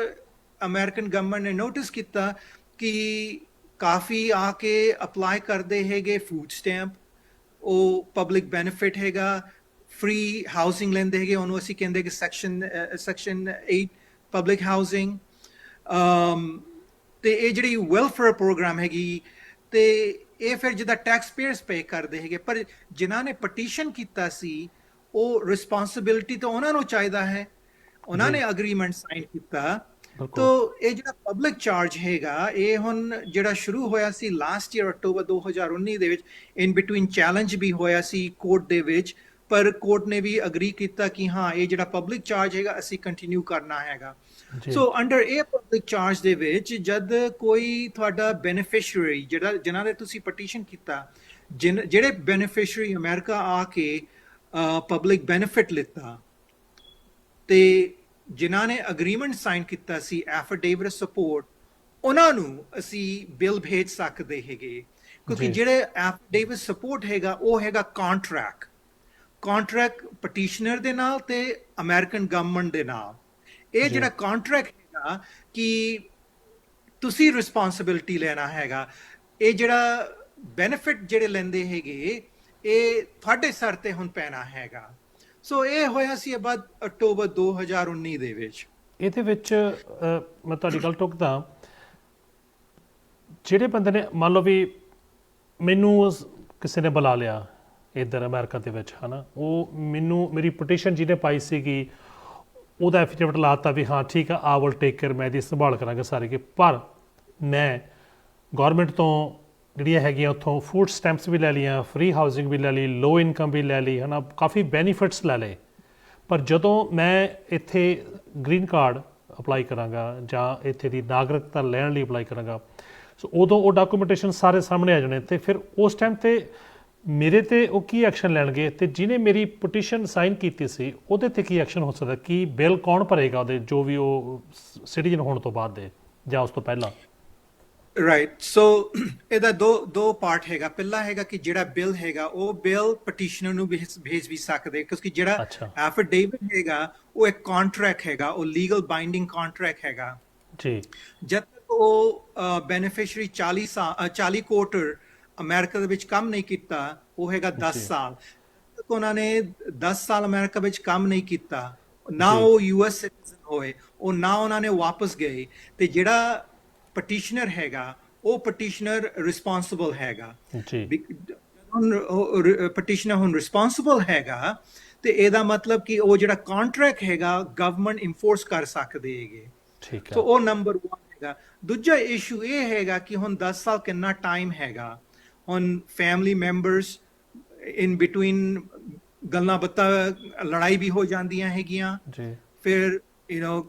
Speaker 4: ਅਮਰੀਕਨ ਗਵਰਨਮੈਂਟ ਨੇ ਨੋਟਿਸ ਕੀਤਾ ਕਿ ਕਾਫੀ ਆ ਕੇ ਅਪਲਾਈ ਕਰਦੇ ਹੈਗੇ ਫੂਡ ਸਟੈਂਪ, ਉਹ ਪਬਲਿਕ ਬੈਨੀਫਿਟ ਹੈਗਾ, ਫ੍ਰੀ ਹਾਊਸਿੰਗ ਲੈਂਦੇ ਹੈਗੇ, ਉਹਨੂੰ ਅਸੀਂ ਕਹਿੰਦੇ ਕਿ ਸੈਕਸ਼ਨ 8 ਪਬਲਿਕ ਹਾਊਸਿੰਗ। ਤੇ ਇਹ ਜਿਹੜੀ ਵੈਲਫੇਅਰ ਪ੍ਰੋਗਰਾਮ ਹੈਗੀ ਤੇ ਇਹ ਫਿਰ ਜਿੱਦਾਂ ਟੈਕਸ ਪੇਅਰਸ ਪੇ ਕਰਦੇ ਹੈਗੇ, ਪਰ ਜਿਨ੍ਹਾਂ ਨੇ ਪਟੀਸ਼ਨ ਕੀਤਾ ਸੀ ਉਹ ਰਿਸਪੌਂਸਿਬਿਲਿਟੀ ਤਾਂ ਉਹਨਾਂ ਨੂੰ ਚਾਹੀਦਾ ਹੈ, ਉਹਨਾਂ ਨੇ ਅਗਰੀਮੈਂਟ ਸਾਈਨ ਕੀਤਾ। ਤੋ ਇਹ ਜਿਹੜਾ ਪਬਲਿਕ ਚਾਰਜ ਹੈਗਾ ਇਹ ਹੁਣ ਜਿਹੜਾ ਸ਼ੁਰੂ ਹੋਇਆ ਸੀ ਲਾਸਟ ਈਅਰ ਅਕਤੂਬਰ 2019 ਦੇ ਵਿੱਚ, ਇਨ ਬਿਟਵੀਨ ਚੈਲੰਜ ਵੀ ਹੋਇਆ ਸੀ ਕੋਰਟ ਦੇ ਵਿੱਚ, ਪਰ ਕੋਰਟ ਨੇ ਵੀ ਅਗਰੀ ਕੀਤਾ ਕਿ ਹਾਂ ਇਹ ਜਿਹੜਾ ਪਬਲਿਕ ਚਾਰਜ ਹੈਗਾ ਅਸੀਂ ਕੰਟੀਨਿਊ ਕਰਨਾ ਹੈਗਾ। ਸੋ ਅੰਡਰ ਇਹ ਪਬਲਿਕ ਚਾਰਜ ਦੇ ਵਿੱਚ ਜਦ ਕੋਈ ਤੁਹਾਡਾ ਬੈਨੀਫੀਸ਼ੀਅਰੀ ਜਿਨ੍ਹਾਂ ਦੇ ਤੁਸੀਂ ਪਟੀਸ਼ਨ ਕੀਤਾ, ਜਿਹੜੇ ਬੈਨੀਫੀਸ਼ੀਅਰੀ ਅਮਰੀਕਾ ਆ ਕੇ ਪਬਲਿਕ ਬੈਨੀਫਿਟ ਲਿੱਤਾ ਤੇ ਜਿਨ੍ਹਾਂ ਨੇ ਅਗਰੀਮੈਂਟ ਸਾਈਨ ਕੀਤਾ ਸੀ ਐਫੀਡੇਵਿਟ ਸਪੋਰਟ, ਉਹਨਾਂ ਨੂੰ ਅਸੀਂ ਬਿੱਲ ਭੇਜ ਸਕਦੇ ਹੈਗੇ, ਕਿਉਂਕਿ ਜਿਹੜੇ ਐਫੀਡੇਵਿਟ ਸਪੋਰਟ ਹੈਗਾ ਉਹ ਹੈਗਾ ਕੰਟਰੈਕਟ ਪਟੀਸ਼ਨਰ ਦੇ ਨਾਲ ਤੇ ਅਮਰੀਕਨ ਗਵਰਨਮੈਂਟ ਦੇ ਨਾਲ। ਇਹ ਜਿਹੜਾ ਕੰਟਰੈਕਟ ਹੈਗਾ ਕਿ ਤੁਸੀਂ ਰਿਸਪੌਂਸਿਬਿਲਿਟੀ ਲੈਣਾ ਹੈਗਾ, ਇਹ ਜਿਹੜਾ ਬੈਨੀਫਿਟ ਜਿਹੜੇ ਲੈਂਦੇ ਹੈਗੇ ਇਹ ਤੁਹਾਡੇ ਸਿਰ ਤੇ ਹੁਣ ਪੈਣਾ ਹੈਗਾ। ਸੋ ਇਹ ਹੋਇਆ ਸੀ ਬਾਅਦ ਅਕਤੂਬਰ 2019 ਦੇ ਵਿੱਚ।
Speaker 3: ਇਹਦੇ ਵਿੱਚ ਮੈਂ ਤੁਹਾਡੀ ਗੱਲ ਟੁੱਕਦਾ, ਜਿਹੜੇ ਬੰਦੇ ਨੇ ਮੰਨ ਲਓ ਵੀ ਮੈਨੂੰ ਕਿਸੇ ਨੇ ਬੁਲਾ ਲਿਆ ਇੱਧਰ ਅਮਰੀਕਾ ਦੇ ਵਿੱਚ ਹੈ ਨਾ, ਉਹ ਮੈਨੂੰ ਮੇਰੀ ਪਟੀਸ਼ਨ ਜਿਹਨੇ ਪਾਈ ਸੀਗੀ ਉਹਦਾ ਐਫੀਡੇਵਿਟ ਲਾਤਾ ਵੀ ਹਾਂ ਠੀਕ ਆ ਆ ਵਿਲ ਟੇਕ ਕੇਅਰ, ਮੈਂ ਇਹਦੀ ਸੰਭਾਲ ਕਰਾਂਗਾ ਸਾਰੇ ਕਿ, ਪਰ ਮੈਂ ਗੌਰਮੈਂਟ ਤੋਂ ਜਿਹੜੀਆਂ ਹੈਗੀਆਂ ਉੱਥੋਂ ਫੂਡ ਸਟੈਂਪਸ ਵੀ ਲੈ ਲਈਆਂ, ਫ੍ਰੀ ਹਾਊਸਿੰਗ ਵੀ ਲੈ ਲਈ, ਲੋ ਇਨਕਮ ਵੀ ਲੈ ਲਈ ਹੈ ਨਾ, ਕਾਫੀ ਬੈਨੀਫਿਟਸ ਲੈ ਲਏ, ਪਰ ਜਦੋਂ ਮੈਂ ਇੱਥੇ ਗ੍ਰੀਨ ਕਾਰਡ ਅਪਲਾਈ ਕਰਾਂਗਾ ਜਾਂ ਇੱਥੇ ਦੀ ਨਾਗਰਿਕਤਾ ਲੈਣ ਲਈ ਅਪਲਾਈ ਕਰਾਂਗਾ, ਸੋ ਉਦੋਂ ਉਹ ਡਾਕੂਮੈਂਟੇਸ਼ਨ ਸਾਰੇ ਸਾਹਮਣੇ ਆ ਜਾਣੇ ਤੇ ਫਿਰ ਉਸ ਟਾਈਮ ਤੇ ਮੇਰੇ ਤੇ ਉਹ ਕੀ ਐਕਸ਼ਨ ਲੈਣਗੇ ਤੇ ਜਿਹਨੇ ਮੇਰੀ ਪਟੀਸ਼ਨ ਸਾਈਨ ਕੀਤੀ ਸੀ ਉਹਦੇ ਤੇ ਕੀ ਐਕਸ਼ਨ ਹੋ ਸਕਦਾ, ਕੀ ਬਿੱਲ ਕੌਣ ਭਰੇਗਾ ਉਹਦੇ, ਜੋ ਵੀ ਉਹ ਸਿਟੀਜ਼ਨ ਹੋਣ ਤੋਂ ਬਾਅਦ ਦੇ ਜਾਂ ਉਸ ਤੋਂ ਪਹਿਲਾਂ?
Speaker 4: ਰਾਈਟ, ਸੋ ਇਹਦਾ ਦੋ ਪਾਰਟ ਹੈਗਾ। ਪਹਿਲਾ ਹੈਗਾ ਕਿ ਜਿਹੜਾ ਬਿੱਲ ਹੈਗਾ ਉਹ ਬਿੱਲ ਪਟੀਸ਼ਨਰ ਨੂੰ ਭੇਜ ਵੀ ਸਕਦੇ, ਕਿਉਂਕਿ ਜਿਹੜਾ ਐਫੀਡੇਵਿਟ ਹੈਗਾ ਉਹ ਇੱਕ ਕੰਟਰੈਕਟ ਹੈਗਾ, ਉਹ ਲੀਗਲ ਬਾਈਂਡਿੰਗ ਕੰਟਰੈਕਟ ਹੈਗਾ ਜੀ। ਜਦ ਤੱਕ ਉਹ ਬੈਨੀਫੀਸ਼ੀਅਰੀ 40 ਕੁਆਰਟਰ ਅਮਰੀਕਾ ਦੇ ਵਿੱਚ ਕੰਮ ਨਹੀਂ ਕੀਤਾ, ਉਹ ਹੈਗਾ 10 ਸਾਲ ਤੱਕ ਉਹਨਾਂ ਨੇ 10 ਸਾਲ ਅਮਰੀਕਾ ਵਿੱਚ ਕੰਮ ਨਹੀਂ ਕੀਤਾ, ਨਾ ਉਹ ਯੂਐਸ ਸਿਟੀਜ਼ਨ ਹੋਏ, ਉਹ ਨਾ ਉਹਨਾਂ ਨੇ ਵਾਪਸ ਗਏ, ਤੇ ਜਿਹੜਾ ਪਟੀਸ਼ਨਰ ਹੈਗਾ ਉਹ ਪਟੀਸ਼ਨਰ ਰਿਸਪੌਂਸਿਬਲ ਹੈਗਾ ਜੀ। ਪਟੀਸ਼ਨਰ ਹੁਣ ਰਿਸਪੌਂਸਿਬਲ ਹੈਗਾ ਤੇ ਇਹਦਾ ਮਤਲਬ ਕਿ ਉਹ ਜਿਹੜਾ ਕੰਟਰੈਕਟ ਹੈਗਾ ਗਵਰਨਮੈਂਟ ਇਨਫੋਰਸ ਕਰ ਸਕਦੇ ਹੈਗੇ, ਠੀਕ ਹੈ। ਸੋ ਉਹ ਨੰਬਰ 1 ਹੈਗਾ। ਦੂਜਾ ਇਸ਼ੂ ਇਹ ਹੈਗਾ ਕਿ ਹੁਣ 10 ਸਾਲ ਕਿੰਨਾ ਟਾਈਮ ਹੈਗਾ, ਹੁਣ ਫੈਮਿਲੀ ਮੈਂਬਰਸ ਇਨ ਬਿਟਵੀਨ ਗੱਲਾਂ ਬਾਤਾਂ ਲੜਾਈ ਵੀ ਹੋ ਜਾਂਦੀਆਂ ਹੈਗੀਆਂ ਜੀ, ਫਿਰ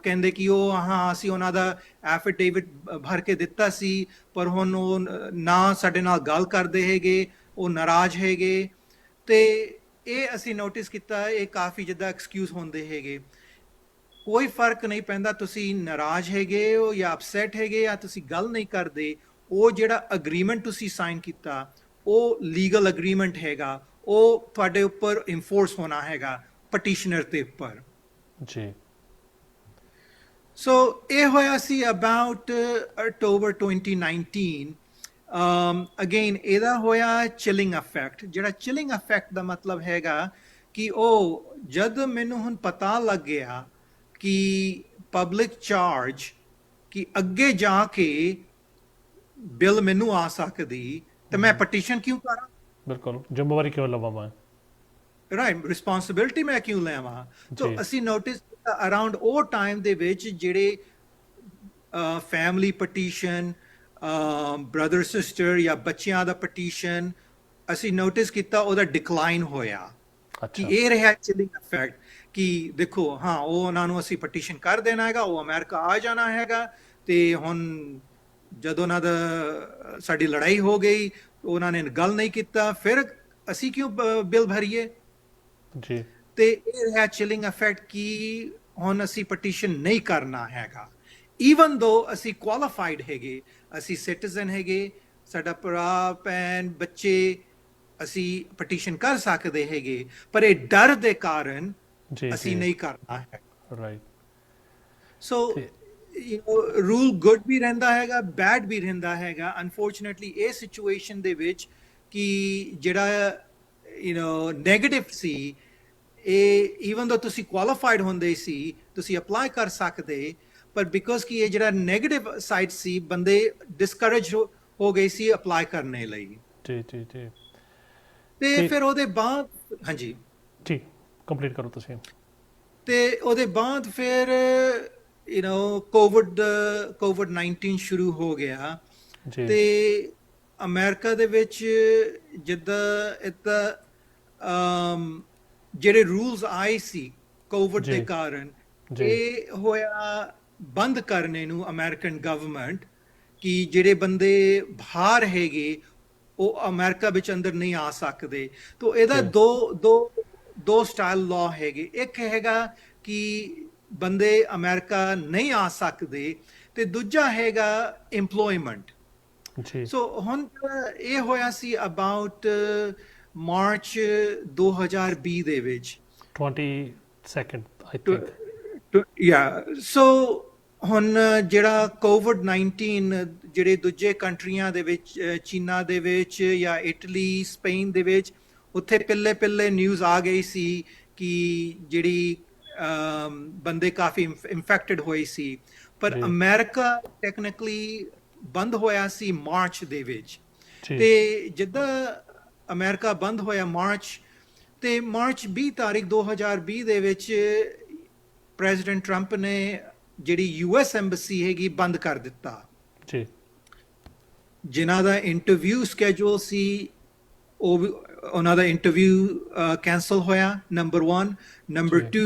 Speaker 4: ਕਹਿੰਦੇ ਕਿ ਉਹ ਹਾਂ ਅਸੀਂ ਉਹਨਾਂ ਦਾ ਐਫੀਡੇਵਿਟ ਭਰ ਕੇ ਦਿੱਤਾ ਸੀ ਪਰ ਹੁਣ ਉਹ ਨਾ ਸਾਡੇ ਨਾਲ ਗੱਲ ਕਰਦੇ ਹੈਗੇ, ਉਹ ਨਾਰਾਜ਼ ਹੈਗੇ, ਤੇ ਇਹ ਅਸੀਂ ਨੋਟਿਸ ਕੀਤਾ ਇਹ ਕਾਫੀ ਜਿੱਦਾਂ ਐਕਸਕਿਊਜ਼ ਹੁੰਦੇ ਹੈਗੇ। ਕੋਈ ਫਰਕ ਨਹੀਂ ਪੈਂਦਾ ਤੁਸੀਂ ਨਾਰਾਜ਼ ਹੈਗੇ ਹੋ ਜਾਂ ਅਪਸੈਟ ਹੈਗੇ ਜਾਂ ਤੁਸੀਂ ਗੱਲ ਨਹੀਂ ਕਰਦੇ, ਉਹ ਜਿਹੜਾ ਅਗਰੀਮੈਂਟ ਤੁਸੀਂ ਸਾਈਨ ਕੀਤਾ ਉਹ ਲੀਗਲ ਅਗਰੀਮੈਂਟ ਹੈਗਾ, ਉਹ ਤੁਹਾਡੇ ਉੱਪਰ ਇਨਫੋਰਸ ਹੋਣਾ ਹੈਗਾ ਪਟੀਸ਼ਨਰ ਦੇ ਉੱਪਰ ਜੀ। ਸੋ ਇਹ ਹੋਇਆ ਸੀ ਅਬਾਊਟ ਅਕਤੂਬਰ 2019। ਅਗੇਨ ਇਹਦਾ ਹੋਇਆ ਚਿਲਿੰਗ ਇਫੈਕਟ। ਜਿਹੜਾ ਚਿਲਿੰਗ ਇਫੈਕਟ ਦਾ ਮਤਲਬ ਹੈਗਾ ਕਿ ਉਹ ਜਦ ਮੈਨੂੰ ਹੁਣ ਪਤਾ ਲੱਗ ਗਿਆ ਕਿ ਪਬਲਿਕ ਚਾਰਜ ਕਿ ਅੱਗੇ ਜਾ ਕੇ ਬਿੱਲ ਮੈਨੂੰ ਆ ਸਕਦੀ ਤੇ ਮੈਂ ਪਟੀਸ਼ਨ ਕਿਉਂ ਕਰਾਂ? ਬਿਲਕੁਲ, ਜ਼ਿੰਮੇਵਾਰੀ ਕਿਉਂ ਲਵਾਂ ਮੈਂ? ਰਾਈਟ, ਰਿਸਪੌਂਸਿਬਿਲਿਟੀ ਮੈਂ ਕਿਉਂ ਲੈਵਾਂ? ਸੋ ਅਸੀਂ ਨੋਟਿਸ ਕੀਤਾ ਅਰਾਊਂਡ ਉਹ ਟਾਈਮ ਦੇ ਵਿੱਚ ਜਿਹੜੇ ਫੈਮਿਲੀ ਪਟੀਸ਼ਨ, ਬ੍ਰਦਰ ਸਿਸਟਰ ਜਾਂ ਬੱਚਿਆਂ ਦਾ ਪਟੀਸ਼ਨ, ਅਸੀਂ ਨੋਟਿਸ ਕੀਤਾ ਉਹਦਾ ਡਿਕਲਾਈਨ ਹੋਇਆ। ਕਿ ਇਹ ਰਿਹਾ ਚਿਲਿੰਗ ਇਫੈਕਟ ਕਿ ਦੇਖੋ ਹਾਂ ਉਹ ਉਹਨਾਂ ਨੂੰ ਅਸੀਂ ਪਟੀਸ਼ਨ ਕਰ ਦੇਣਾ ਹੈਗਾ, ਉਹ ਅਮਰੀਕਾ ਆ ਜਾਣਾ ਹੈਗਾ, ਤੇ ਹੁਣ ਜਦੋਂ ਉਹਨਾਂ ਦਾ ਸਾਡੀ ਲੜਾਈ ਹੋ ਗਈ ਉਹਨਾਂ ਨੇ ਗੱਲ ਨਹੀਂ ਕੀਤਾ, ਫਿਰ ਅਸੀਂ ਕਿਉਂ ਬਿੱਲ ਭਰੀਏ ਜੀ। ਤੇ ਇਹ ਰਿਹਾ ਚਿਲਿੰਗ ਇਫੈਕਟ ਕਿ ਹੁਣ ਅਸੀਂ ਪਟੀਸ਼ਨ ਨਹੀਂ ਕਰਨਾ ਹੈਗਾ, ਈਵਨ ਦੋ ਅਸੀਂ ਕੁਆਲੀਫਾਈਡ ਹੈਗੇ, ਅਸੀਂ ਸਿਟੀਜ਼ਨ ਹੈਗੇ, ਸਾਡਾ ਭਰਾ ਭੈਣ ਬੱਚੇ ਅਸੀਂ ਪਟੀਸ਼ਨ ਕਰ ਸਕਦੇ ਹੈਗੇ, ਪਰ ਇਹ ਡਰ ਦੇ ਕਾਰਨ
Speaker 3: ਜੀ
Speaker 4: ਅਸੀਂ ਨਹੀਂ ਕਰਨਾ ਹੈ।
Speaker 3: ਰਾਈਟ।
Speaker 4: ਸੋ ਰੂਲ ਗੁੱਡ ਵੀ ਰਹਿੰਦਾ ਹੈਗਾ, ਬੈਡ ਵੀ ਰਹਿੰਦਾ ਹੈਗਾ। ਅਨਫੋਰਚੂਨੇਟਲੀ ਇਹ ਸਿਚੁਏਸ਼ਨ ਦੇ ਵਿੱਚ ਕਿ ਜਿਹੜਾ ਨੈਗੇਟਿਵ ਸੀ, ਇਹ ਈਵਨ ਦੋ ਤੁਸੀਂ ਕੁਆਲੀਫਾਈਡ ਹੁੰਦੇ ਸੀ, ਤੁਸੀਂ ਅਪਲਾਈ ਕਰ ਸਕਦੇ, ਪਰ ਬਿਕੋਜ਼ ਕਿ ਇਹ ਜਿਹੜਾ ਨੈਗੇਟਿਵ ਸਾਈਡ ਸੀ, ਬੰਦੇ ਡਿਸਕਰੇਜ ਹੋ ਗਏ ਸੀ ਅਪਲਾਈ ਕਰਨੇ ਲਈ।
Speaker 3: ਜੀ ਜੀ ਜੀ।
Speaker 4: ਤੇ ਫਿਰ ਉਹਦੇ ਬਾਅਦ ਹਾਂਜੀ
Speaker 3: ਜੀ ਕੰਪਲੀਟ ਕਰੋ ਤੁਸੀਂ।
Speaker 4: ਤੇ ਉਹਦੇ ਬਾਅਦ ਫਿਰ ਕੋਵਿਡ-19 ਸ਼ੁਰੂ ਹੋ ਗਿਆ।
Speaker 3: ਜੀ
Speaker 4: ਤੇ ਅਮਰੀਕਾ ਦੇ ਵਿੱਚ ਜਿੱਦਾਂ ਜਿਹੜੇ ਰੂਲਸ ਆਏ ਸੀ ਕੋਵਿਡ ਦੇ
Speaker 3: ਜੀ।
Speaker 4: ਕਾਰਨ,
Speaker 3: ਜੀ।
Speaker 4: ਇਹ ਹੋਇਆ ਬੰਦ ਕਰਨੇ ਨੂੰ ਅਮਰੀਕਨ ਗਵਰਨਮੈਂਟ, ਕਿ ਜਿਹੜੇ ਬੰਦੇ ਬਾਹਰ ਹੈਗੇ ਉਹ ਅਮਰੀਕਾ ਵਿੱਚ ਅੰਦਰ ਨਹੀਂ ਆ ਸਕਦੇ। ਤੋ ਇਹਦਾ
Speaker 3: ਜੀ।
Speaker 4: ਦੋ ਸਟਾਈਲ ਲਾਅ ਹੈਗੇ। ਇੱਕ ਹੈਗਾ ਕਿ ਬੰਦੇ ਅਮਰੀਕਾ ਨਹੀਂ ਆ ਸਕਦੇ, ਤੇ ਦੂਜਾ ਹੈਗਾ EMPLOYMENT।
Speaker 3: ਜੀ
Speaker 4: ਸੋ ਹੁਣ ਇਹ ਹੋਇਆ ਸੀ ਅਬਾਊਟ ਮਾਰਚ 2020 ਦੇ ਵਿੱਚ।
Speaker 3: 22nd I think.
Speaker 4: ਸੋ ਹੁਣ ਜਿਹੜਾ ਕੋਵਿਡ-19 ਜਿਹੜੇ ਦੂਜੇ ਕੰਟਰੀਆਂ ਦੇ ਵਿੱਚ, ਚੀਨਾ ਦੇ ਵਿੱਚ ਜਾਂ ਇਟਲੀ, ਸਪੇਨ ਦੇ ਵਿੱਚ, ਉੱਥੇ ਪਹਿਲੇ ਨਿਊਜ਼ ਆ ਗਈ ਸੀ ਕਿ ਜਿਹੜੀ ਬੰਦੇ ਕਾਫੀ ਇਨਫੈਕਟਡ ਹੋਏ ਸੀ। ਪਰ
Speaker 3: ਜੀ।
Speaker 4: ਅਮਰੀਕਾ ਟੈਕਨੀਕਲੀ ਬੰਦ ਹੋਇਆ ਸੀ ਮਾਰਚ ਦੇ ਵਿੱਚ।
Speaker 3: ਜੀ।
Speaker 4: ਤੇ ਜਿੱਦਾਂ ਅਮਰੀਕਾ ਬੰਦ ਹੋਇਆ ਮਾਰਚ 20 ਤਾਰੀਖ 2020 ਦੇ ਵਿੱਚ ਪ੍ਰੈਜ਼ੀਡੈਂਟ ਟਰੰਪ ਨੇ ਜਿਹੜੀ US ਐਮਬੈਸੀ ਹੈਗੀ ਬੰਦ ਕਰ ਦਿੱਤਾ।
Speaker 3: ਜੀ
Speaker 4: ਜਿਨ੍ਹਾਂ ਦਾ ਇੰਟਰਵਿਊ ਸਕੇਜੂਲ ਸੀ, ਉਹਨਾਂ ਦਾ ਇੰਟਰਵਿਊ ਕੈਂਸਲ ਹੋਇਆ, ਨੰਬਰ 1। ਨੰਬਰ
Speaker 3: ਜੀ।
Speaker 4: 2,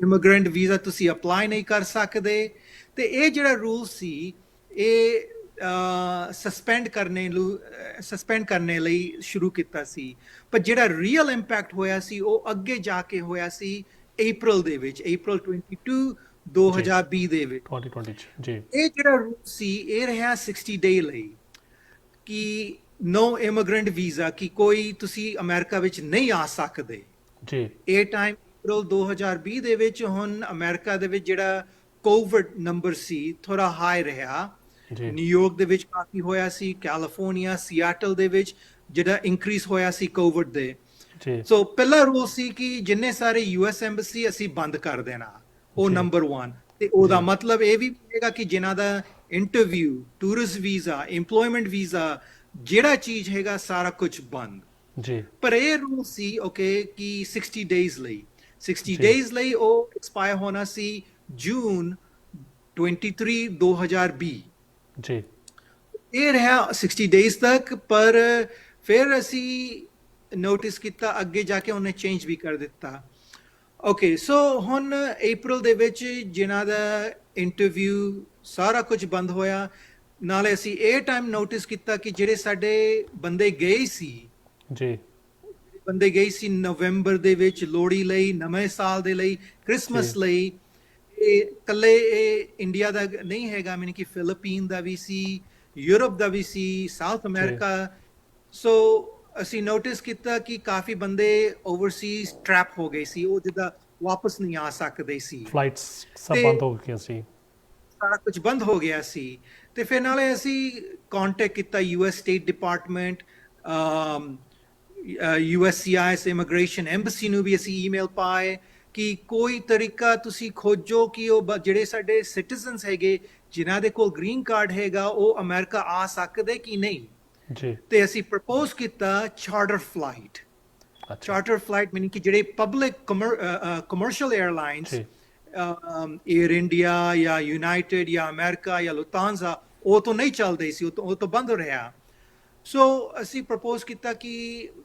Speaker 4: ਇਮੀਗ੍ਰੈਂਟ ਵੀਜ਼ਾ ਤੁਸੀਂ ਅਪਲਾਈ ਨਹੀਂ ਕਰ ਸਕਦੇ। ਤੇ ਇਹ ਜਿਹੜਾ ਰੂਲ ਸੀ, ਇਹ ਸਸਪੈਂਡ ਕਰਨੇ ਲਈ ਸ਼ੁਰੂ ਕੀਤਾ ਸੀ। ਪਰ ਜਿਹੜਾ ਰੀਅਲ ਇੰਪੈਕਟ ਹੋਇਆ ਸੀ ਉਹ ਅੱਗੇ ਜਾ ਕੇ ਹੋਇਆ ਸੀ ਅਪ੍ਰੈਲ ਦੇ ਵਿੱਚ, ਅਪ੍ਰੈਲ 22 2020 ਦੇ ਵਿੱਚ।
Speaker 3: 2020 ਚ। ਜੀ
Speaker 4: ਇਹ ਜਿਹੜਾ ਰੂਲ ਸੀ ਇਹ ਰਿਹਾ 60 ਡੇ ਲਈ, ਕਿ ਨੋ ਇਮੀਗ੍ਰੈਂਟ ਵੀਜ਼ਾ, ਕਿ ਕੋਈ ਤੁਸੀਂ ਅਮਰੀਕਾ ਵਿੱਚ ਨਹੀਂ ਆ ਸਕਦੇ।
Speaker 3: ਜੀ
Speaker 4: ਇਹ ਟਾਈਮ ਅਪ੍ਰੈਲ 2020 ਦੇ ਵਿੱਚ। ਹੁਣ ਅਮਰੀਕਾ ਦੇ ਵਿੱਚ ਜਿਹੜਾ ਕੋਵਿਡ ਨੰਬਰ ਸੀ ਥੋੜਾ ਹਾਈ ਰਿਹਾ।
Speaker 3: ਜੀ
Speaker 4: ਨਿਊਯਾਰਕ ਦੇ ਵਿੱਚ ਕਾਫੀ ਹੋਇਆ ਸੀ, ਕੈਲੀਫੋਰਨੀਆ, ਸੀਐਟਲ ਦੇ ਵਿੱਚ ਜਿਹੜਾ ਇਨਕਰੀਜ਼ ਹੋਇਆ ਸੀ ਕੋਵਿਡ ਦੇ।
Speaker 3: ਜੀ
Speaker 4: ਸੋ ਪਹਿਲਾ ਰੂਲ ਸੀ ਕਿ ਜਿੰਨੇ ਸਾਰੇ US ਐਮਬੈਸੀ ਅਸੀਂ ਬੰਦ ਕਰ ਦੇਣਾ, ਉਹ
Speaker 3: ਜੀ।
Speaker 4: ਨੰਬਰ 1। ਤੇ ਉਹਦਾ
Speaker 3: ਜੀ।
Speaker 4: ਮਤਲਬ ਇਹ ਵੀ ਹੋਏਗਾ ਕਿ ਜਿਨ੍ਹਾਂ ਦਾ interview, tourist visa, EMPLOYMENT visa, ਜਿਹੜਾ ਚੀਜ਼ ਹੈਗਾ ਸਾਰਾ ਕੁਝ ਬੰਦ।
Speaker 3: ਜੀ
Speaker 4: ਪਰ ਇਹ ਰੂਲ ਸੀ ਕਿ 60 ਡੇਜ਼ ਲਈ, 60
Speaker 3: ਜੀ।
Speaker 4: ਡੇਜ਼ ਲਈ ਉਹ ਐਕਸਪਾਇਰ ਹੋਣਾ ਸੀ ਜੂਨ 23 2020।
Speaker 3: ਜੀ
Speaker 4: ਇਹ ਰਿਹਾ 60 ਡੇਜ਼ ਤੱਕ। ਪਰ ਫਿਰ ਅਸੀਂ ਨੋਟਿਸ ਕੀਤਾ ਅੱਗੇ ਜਾ ਕੇ ਉਹਨੇ ਚੇਂਜ ਵੀ ਕਰ ਦਿੱਤਾ। ਓਕੇ, ਸੋ ਹੁਣ ਅਪ੍ਰੈਲ ਦੇ ਵਿੱਚ ਜਿਨ੍ਹਾਂ ਦਾ ਇੰਟਰਵਿਊ ਸਾਰਾ ਕੁਝ ਬੰਦ ਹੋਇਆ, ਨਾਲੇ ਅਸੀਂ ਇਹ ਟਾਈਮ ਨੋਟਿਸ ਕੀਤਾ ਕਿ ਜਿਹੜੇ ਸਾਡੇ ਬੰਦੇ ਗਏ ਸੀ ਨਵੰਬਰ ਦੇ ਵਿੱਚ ਲੋਹੜੀ ਲਈ, ਨਵੇਂ ਸਾਲ ਦੇ ਲਈ, ਕ੍ਰਿਸਮਸ
Speaker 3: ਜੀ।
Speaker 4: ਲਈ, ਇਹ ਇਕੱਲੇ ਇਹ ਇੰਡੀਆ ਦਾ ਨਹੀਂ ਹੈਗਾ, ਮੀਨ ਕਿ ਫਿਲੀਪੀਨ ਦਾ ਵੀ ਸੀ, ਯੂਰਪ ਦਾ ਵੀ ਸੀ, ਸਾਊਥ ਅਮਰੀਕਾ। ਸੋ ਅਸੀਂ ਨੋਟਿਸ ਕੀਤਾ ਕਿ ਕਾਫੀ ਬੰਦੇ ਓਵਰਸੀਜ਼ ਟ੍ਰੈਪ ਹੋ ਗਏ ਸੀ, ਉਹ ਜਿੱਦਾਂ ਵਾਪਸ ਨਹੀਂ ਆ ਸਕਦੇ ਸੀ,
Speaker 3: ਫਲਾਈਟਸ ਸਭ
Speaker 4: ਤੇ-
Speaker 3: ਬੰਦ ਹੋ ਗਈਆਂ ਸੀ।
Speaker 4: ਸਾਰਾ ਕੁਝ ਬੰਦ ਹੋ ਗਿਆ ਸੀ। ਤੇ ਫਿਰ ਨਾਲੇ ਅਸੀਂ ਕੰਟੈਕਟ ਕੀਤਾ US state department, USCIS immigration embassy ਨੂੰ ਵੀ ਅਸੀਂ ਈਮੇਲ ਪਾਏ ਕਿ ਕੋਈ ਤਰੀਕਾ ਤੁਸੀਂ ਖੋਜੋ ਕਿ ਉਹ ਜਿਹੜੇ ਸਾਡੇ ਸਿਟੀਜ਼ਨਸ ਹੈਗੇ ਜਿਨ੍ਹਾਂ ਦੇ ਕੋਲ ਗ੍ਰੀਨ ਕਾਰਡ ਹੈਗਾ ਉਹ ਅਮਰੀਕਾ ਆ ਸਕਦੇ ਕਿ ਨਹੀਂ।
Speaker 3: ਜੀ
Speaker 4: ਤੇ ਅਸੀਂ ਪ੍ਰਪੋਜ਼ ਕੀਤਾ ਚਾਰਟਰ ਫਲਾਈਟ।
Speaker 3: ਅੱਛਾ
Speaker 4: ਚਾਰਟਰ ਫਲਾਈਟ ਮੀਨਿੰਗ ਕਿ ਜਿਹੜੇ ਪਬਲਿਕ ਕਮਰਸ਼ੀਅਲ 에ਅਰਲਾਈਨਸ,
Speaker 3: ਜੀ
Speaker 4: 에ਅਰ ਇੰਡੀਆ ਜਾਂ ਯੂਨਾਈਟਿਡ ਜਾਂ ਅਮਰੀਕਾ ਜਾਂ ਲੁਫਤਾਂਜ਼ਾ, ਉਹ ਤਾਂ ਨਹੀਂ ਚੱਲਦੇ ਸੀ, ਉਹ ਤਾਂ ਬੰਦ ਰਿਹਾ। ਸੋ ਅਸੀਂ ਪ੍ਰਪੋਜ਼ ਕੀਤਾ ਕਿ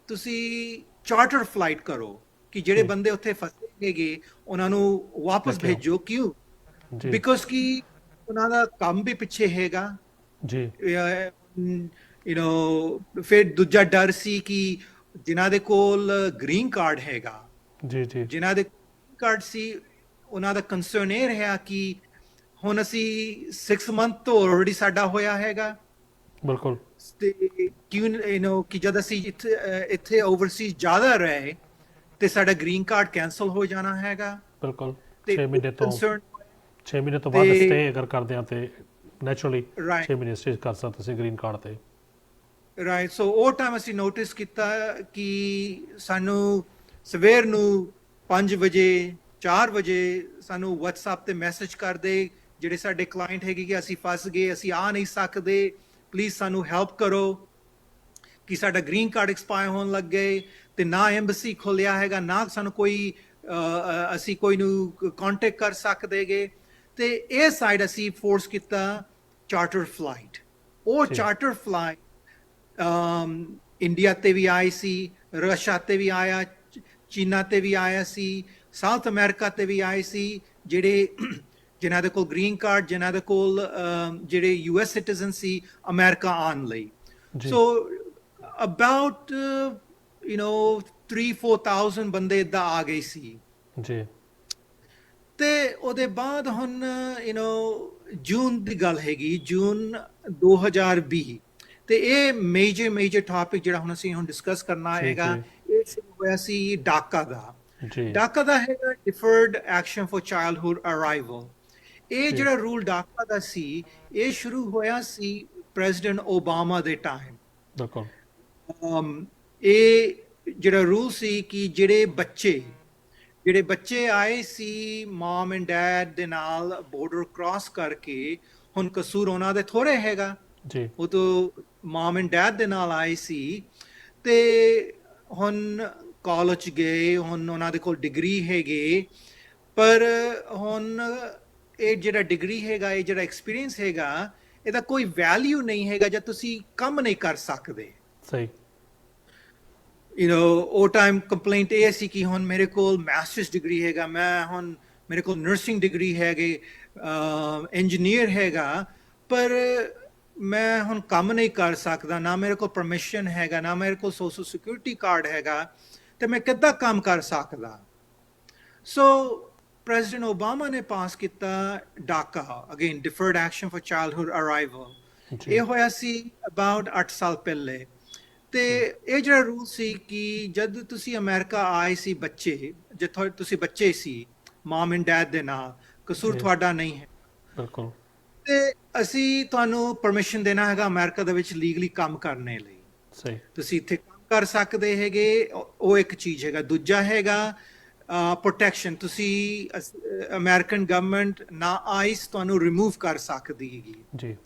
Speaker 4: ਤੁਸੀਂ ਚਾਰਟਰ ਫਲਾਈਟ ਕਰੋ, ਕਿ ਜਿਹੜੇ ਬੰਦੇ ਉੱਥੇ ਫਸੇ ਹੈਗੇ ਉਹਨਾਂ ਨੂੰ ਵਾਪਸ
Speaker 3: ਲੈ ਕੇ ਆਓ।
Speaker 4: ਭੇਜੋ। ਕਿਉਂ?
Speaker 3: ਜੀ
Speaker 4: ਬਿਕੋਜ਼ ਕਿ ਉਹਨਾਂ ਦਾ ਕੰਮ ਵੀ ਪਿੱਛੇ ਹੈਗਾ।
Speaker 3: ਜੀ
Speaker 4: ਫਿਰ ਦੂਜਾ ਡਰ ਸੀ ਕਿ ਜਿਨ੍ਹਾਂ ਦੇ ਕੋਲ ਗ੍ਰੀਨ ਕਾਰਡ ਹੈਗਾ,
Speaker 3: ਜੀ ਜੀ
Speaker 4: ਜਿਨ੍ਹਾਂ ਦੇ ਕਾਰਡ ਸੀ, ਉਹਨਾਂ ਦਾ ਕੰਸਰਨ ਇਹ ਰਿਹਾ ਕਿ ਹੁਣ ਅਸੀਂ 6 ਮੰਥ ਤੋਂ ਆਲਰੇਡੀ ਸਾਡਾ ਹੋਇਆ ਹੈਗਾ।
Speaker 3: ਬਿਲਕੁਲ
Speaker 4: ਤੇ ਕਿਉਂ ਕਿ ਜਦ ਅਸੀਂ ਇੱਥੇ ਓਵਰਸੀਜ਼ ਜ਼ਿਆਦਾ ਰਹੇ ਤੇ ਸਾਡਾ ਗ੍ਰੀਨ ਕਾਰਡ ਕੈਂਸਲ ਹੋ ਜਾਣਾ ਹੈਗਾ
Speaker 3: ਬਿਲਕੁਲ
Speaker 4: ਤੇ
Speaker 3: 6 ਮਹੀਨੇ ਤੋਂ
Speaker 4: concern
Speaker 3: 6 ਮਹੀਨੇ ਤੋਂ ਬਾਅਦ
Speaker 4: ਤੇ-
Speaker 3: ਸਟੇ ਅਗਰ ਕਰਦੇ ਆ ਤੇ ਨੈਚੁਰਲੀ
Speaker 4: Right.
Speaker 3: 6 ਮਹੀਨੇ ਸਟੇ ਕਰ ਸਕਦੇ ਤੁਸੀਂ ਗ੍ਰੀਨ ਕਾਰਡ ਤੇ।
Speaker 4: ਰਾਈਟ ਸੋ ਉਹ ਟਾਈਮ ਅਸੀਂ ਨੋਟਿਸ ਕੀਤਾ ਕਿ ਸਾਨੂੰ ਸਵੇਰ ਨੂੰ 5 ਵਜੇ 4 ਵਜੇ ਸਾਨੂੰ WhatsApp ਤੇ ਮੈਸੇਜ ਕਰਦੇ ਜਿਹੜੇ ਸਾਡੇ ਕਲਾਇੰਟ ਹੈਗੇ ਕਿ ਅਸੀਂ ਫਸ ਗਏ, ਅਸੀਂ ਆ ਨਹੀਂ ਸਕਦੇ, ਪਲੀਜ਼ ਸਾਨੂੰ ਹੈਲਪ ਕਰੋ ਕਿ ਸਾਡਾ ਗ੍ਰੀਨ ਕਾਰਡ ਐਕਸਪਾਇਰ ਹੋਣ ਲੱਗ ਗਏ ਤੇ ਨਾ ਐਮਬੈਸੀ ਖੋਲਿਆ ਹੈਗਾ, ਨਾ ਸਾਨੂੰ ਕੋਈ ਅਸੀਂ ਕੋਈ ਨੂੰ ਕੰਟੈਕਟ ਕਰ ਸਕਦੇਗੇ। ਤੇ ਇਹ ਸਾਈਡ ਅਸੀਂ ਫੋਰਸ ਕੀਤਾ ਚਾਰਟਰ ਫਲਾਈਟ। ਉਹ
Speaker 3: ਜੀ।
Speaker 4: ਚਾਰਟਰ ਫਲਾਈਟ ਇੰਡੀਆ ਤੇ ਵੀ ਆਈ ਸੀ, ਰਸ਼ੀਆ ਤੇ ਵੀ ਆਇਆ, ਚੀਨਾ ਤੇ ਵੀ ਆਇਆ ਸੀ, ਸਾਊਥ ਅਮਰੀਕਾ ਤੇ ਵੀ ਆਏ ਸੀ, ਜਿਹੜੇ ਜਿਨ੍ਹਾਂ ਦੇ ਕੋਲ ਗ੍ਰੀਨ ਕਾਰਡ, ਜਿਨ੍ਹਾਂ ਦੇ ਕੋਲ ਜਿਹੜੇ US ਸਿਟੀਜ਼ਨ ਸੀ ਅਮਰੀਕਾ ਆਉਣ ਲਈ।
Speaker 3: ਜੀ।
Speaker 4: ਸੋ ਅਬਾਊਟ 3-4,000 ਬੰਦੇ ਏਦਾਂ ਆ ਗਏ ਸੀ।
Speaker 3: ਜੀ
Speaker 4: ਤੇ ਉਹਦੇ ਬਾਅਦ ਹੁਣ ਜੂਨ ਦੀ ਗੱਲ ਹੈਗੀ, ਜੂਨ 2020 ਤੇ ਇਹ ਮੇਜਰ ਟਾਪਿਕ ਜਿਹੜਾ ਹੁਣ ਡਿਸਕਸ ਕਰਨਾ
Speaker 3: ਜੀ,
Speaker 4: ਹੈਗਾ, ਇਹ ਸ਼ੁਰੂ ਹੋਇਆ ਸੀ ਡਾਕਾ ਦਾ।
Speaker 3: ਜੀ
Speaker 4: ਡਾਕਾ ਦਾ ਹੈਗਾ deferred action for childhood arrival. ਇਹ
Speaker 3: ਜੀ।
Speaker 4: ਜਿਹੜਾ ਰੂਲ ਡਾਕਾ ਦਾ ਸੀ, ਇਹ ਸ਼ੁਰੂ ਹੋਇਆ ਸੀ ਪ੍ਰੈਜ਼ੀਡੈਂਟ ਓਬਾਮਾ ਦੇ ਟਾਈਮ।
Speaker 3: ਬਿਲਕੁਲ
Speaker 4: ਇਹ ਜਿਹੜਾ ਰੂਲ ਸੀ ਕਿ ਜਿਹੜੇ ਬੱਚੇ ਆਏ ਸੀ ਮਮ ਐਂਡ ਡੈਡ ਦੇ ਨਾਲ ਬਾਰਡਰ ਕ੍ਰਾਸ ਕਰਕੇ, ਹੁਣ ਕਸੂਰ ਉਹਨਾਂ ਦੇ ਥੋੜੇ ਹੈਗਾ,
Speaker 3: ਜੀ
Speaker 4: ਉਹ ਤਾਂ ਮਮ ਐਂਡ ਡੈਡ ਦੇ ਨਾਲ ਆਏ ਸੀ ਤੇ ਹੁਣ ਕਾਲਜ ਗਏ, ਹੁਣ ਉਹਨਾਂ ਦੇ ਕੋਲ ਡਿਗਰੀ ਹੈਗੇ, ਪਰ ਹੁਣ ਇਹ ਜਿਹੜਾ ਡਿਗਰੀ ਹੈਗਾ, ਇਹ ਜਿਹੜਾ ਐਕਸਪੀਰੀਅੰਸ ਹੈਗਾ, ਇਹਦਾ ਕੋਈ ਵੈਲਿਊ ਨਹੀਂ ਹੈਗਾ ਜਦ ਤੁਸੀਂ ਕੰਮ ਨਹੀਂ ਕਰ ਸਕਦੇ।
Speaker 3: ਸਹੀ
Speaker 4: ਉਹ ਟਾਈਮ ਕੰਪਲੇਂਟ ਇਹ ਸੀ ਕਿ ਹੁਣ ਮੇਰੇ ਕੋਲ ਮਾਸਟਰਸ ਡਿਗਰੀ ਹੈਗਾ, ਹੁਣ ਮੇਰੇ ਕੋਲ ਨਰਸਿੰਗ ਡਿਗਰੀ ਹੈਗੇ, ਇੰਜੀਨੀਅਰ ਹੈਗਾ, ਪਰ ਮੈਂ ਹੁਣ ਕੰਮ ਨਹੀਂ ਕਰ ਸਕਦਾ, ਨਾ ਮੇਰੇ ਕੋਲ ਪਰਮਿਸ਼ਨ ਹੈਗਾ, ਨਾ ਮੇਰੇ ਕੋਲ ਸੋਸ਼ਲ ਸਿਕਿਉਰਿਟੀ ਕਾਰਡ ਹੈਗਾ, ਤੇ ਮੈਂ ਕਿੱਦਾਂ ਕੰਮ ਕਰ ਸਕਦਾ। ਸੋ ਪ੍ਰੈਜ਼ੀਡੈਂਟ ਓਬਾਮਾ ਨੇ ਪਾਸ ਕੀਤਾ DACA, again deferred action for childhood arrival.
Speaker 3: ਜੀ
Speaker 4: ਇਹ ਹੋਇਆ ਸੀ ਅਬਾਊਟ 8 ਸਾਲ ਪਹਿਲੇ। ਤੇ ਇਹ ਜਿਹੜਾ ਰੂਲ ਸੀ ਕਿ ਜਦ ਤੁਸੀਂ ਅਮਰੀਕਾ ਆਏ ਸੀ ਬੱਚੇ, ਜੇ ਤੁਸੀਂ ਬੱਚੇ ਸੀ ਮਮ ਐਂਡ ਡੈਡ ਦੇ ਨਾਲ, ਕਸੂਰ
Speaker 3: ਜੀ।
Speaker 4: ਤੁਹਾਡਾ ਨਹੀਂ ਹੈ,
Speaker 3: ਬਿਲਕੁਲ
Speaker 4: ਤੇ ਅਸੀਂ ਤੁਹਾਨੂੰ ਪਰਮਿਸ਼ਨ ਦੇਣਾ ਹੈਗਾ ਅਮਰੀਕਾ ਦੇ ਵਿੱਚ ਲੀਗਲੀ ਕੰਮ ਕਰਨੇ ਲਈ।
Speaker 3: ਸਹੀ
Speaker 4: ਤੁਸੀਂ ਇੱਥੇ ਕੰਮ ਕਰ ਸਕਦੇ ਹੈਗੇ, ਉਹ ਇੱਕ ਚੀਜ਼ ਹੈਗਾ। ਦੂਜਾ ਹੈਗਾ ਪ੍ਰੋਟੈਕਸ਼ਨ, ਤੁਸੀਂ ਅਮਰੀਕਨ ਗਵਰਨਮੈਂਟ ਨਾ ਆਈਸ ਤੁਹਾਨੂੰ ਰਿਮੂਵ ਕਰ ਸਕਦੀ ਹੈਗੀ।
Speaker 3: ਜੀ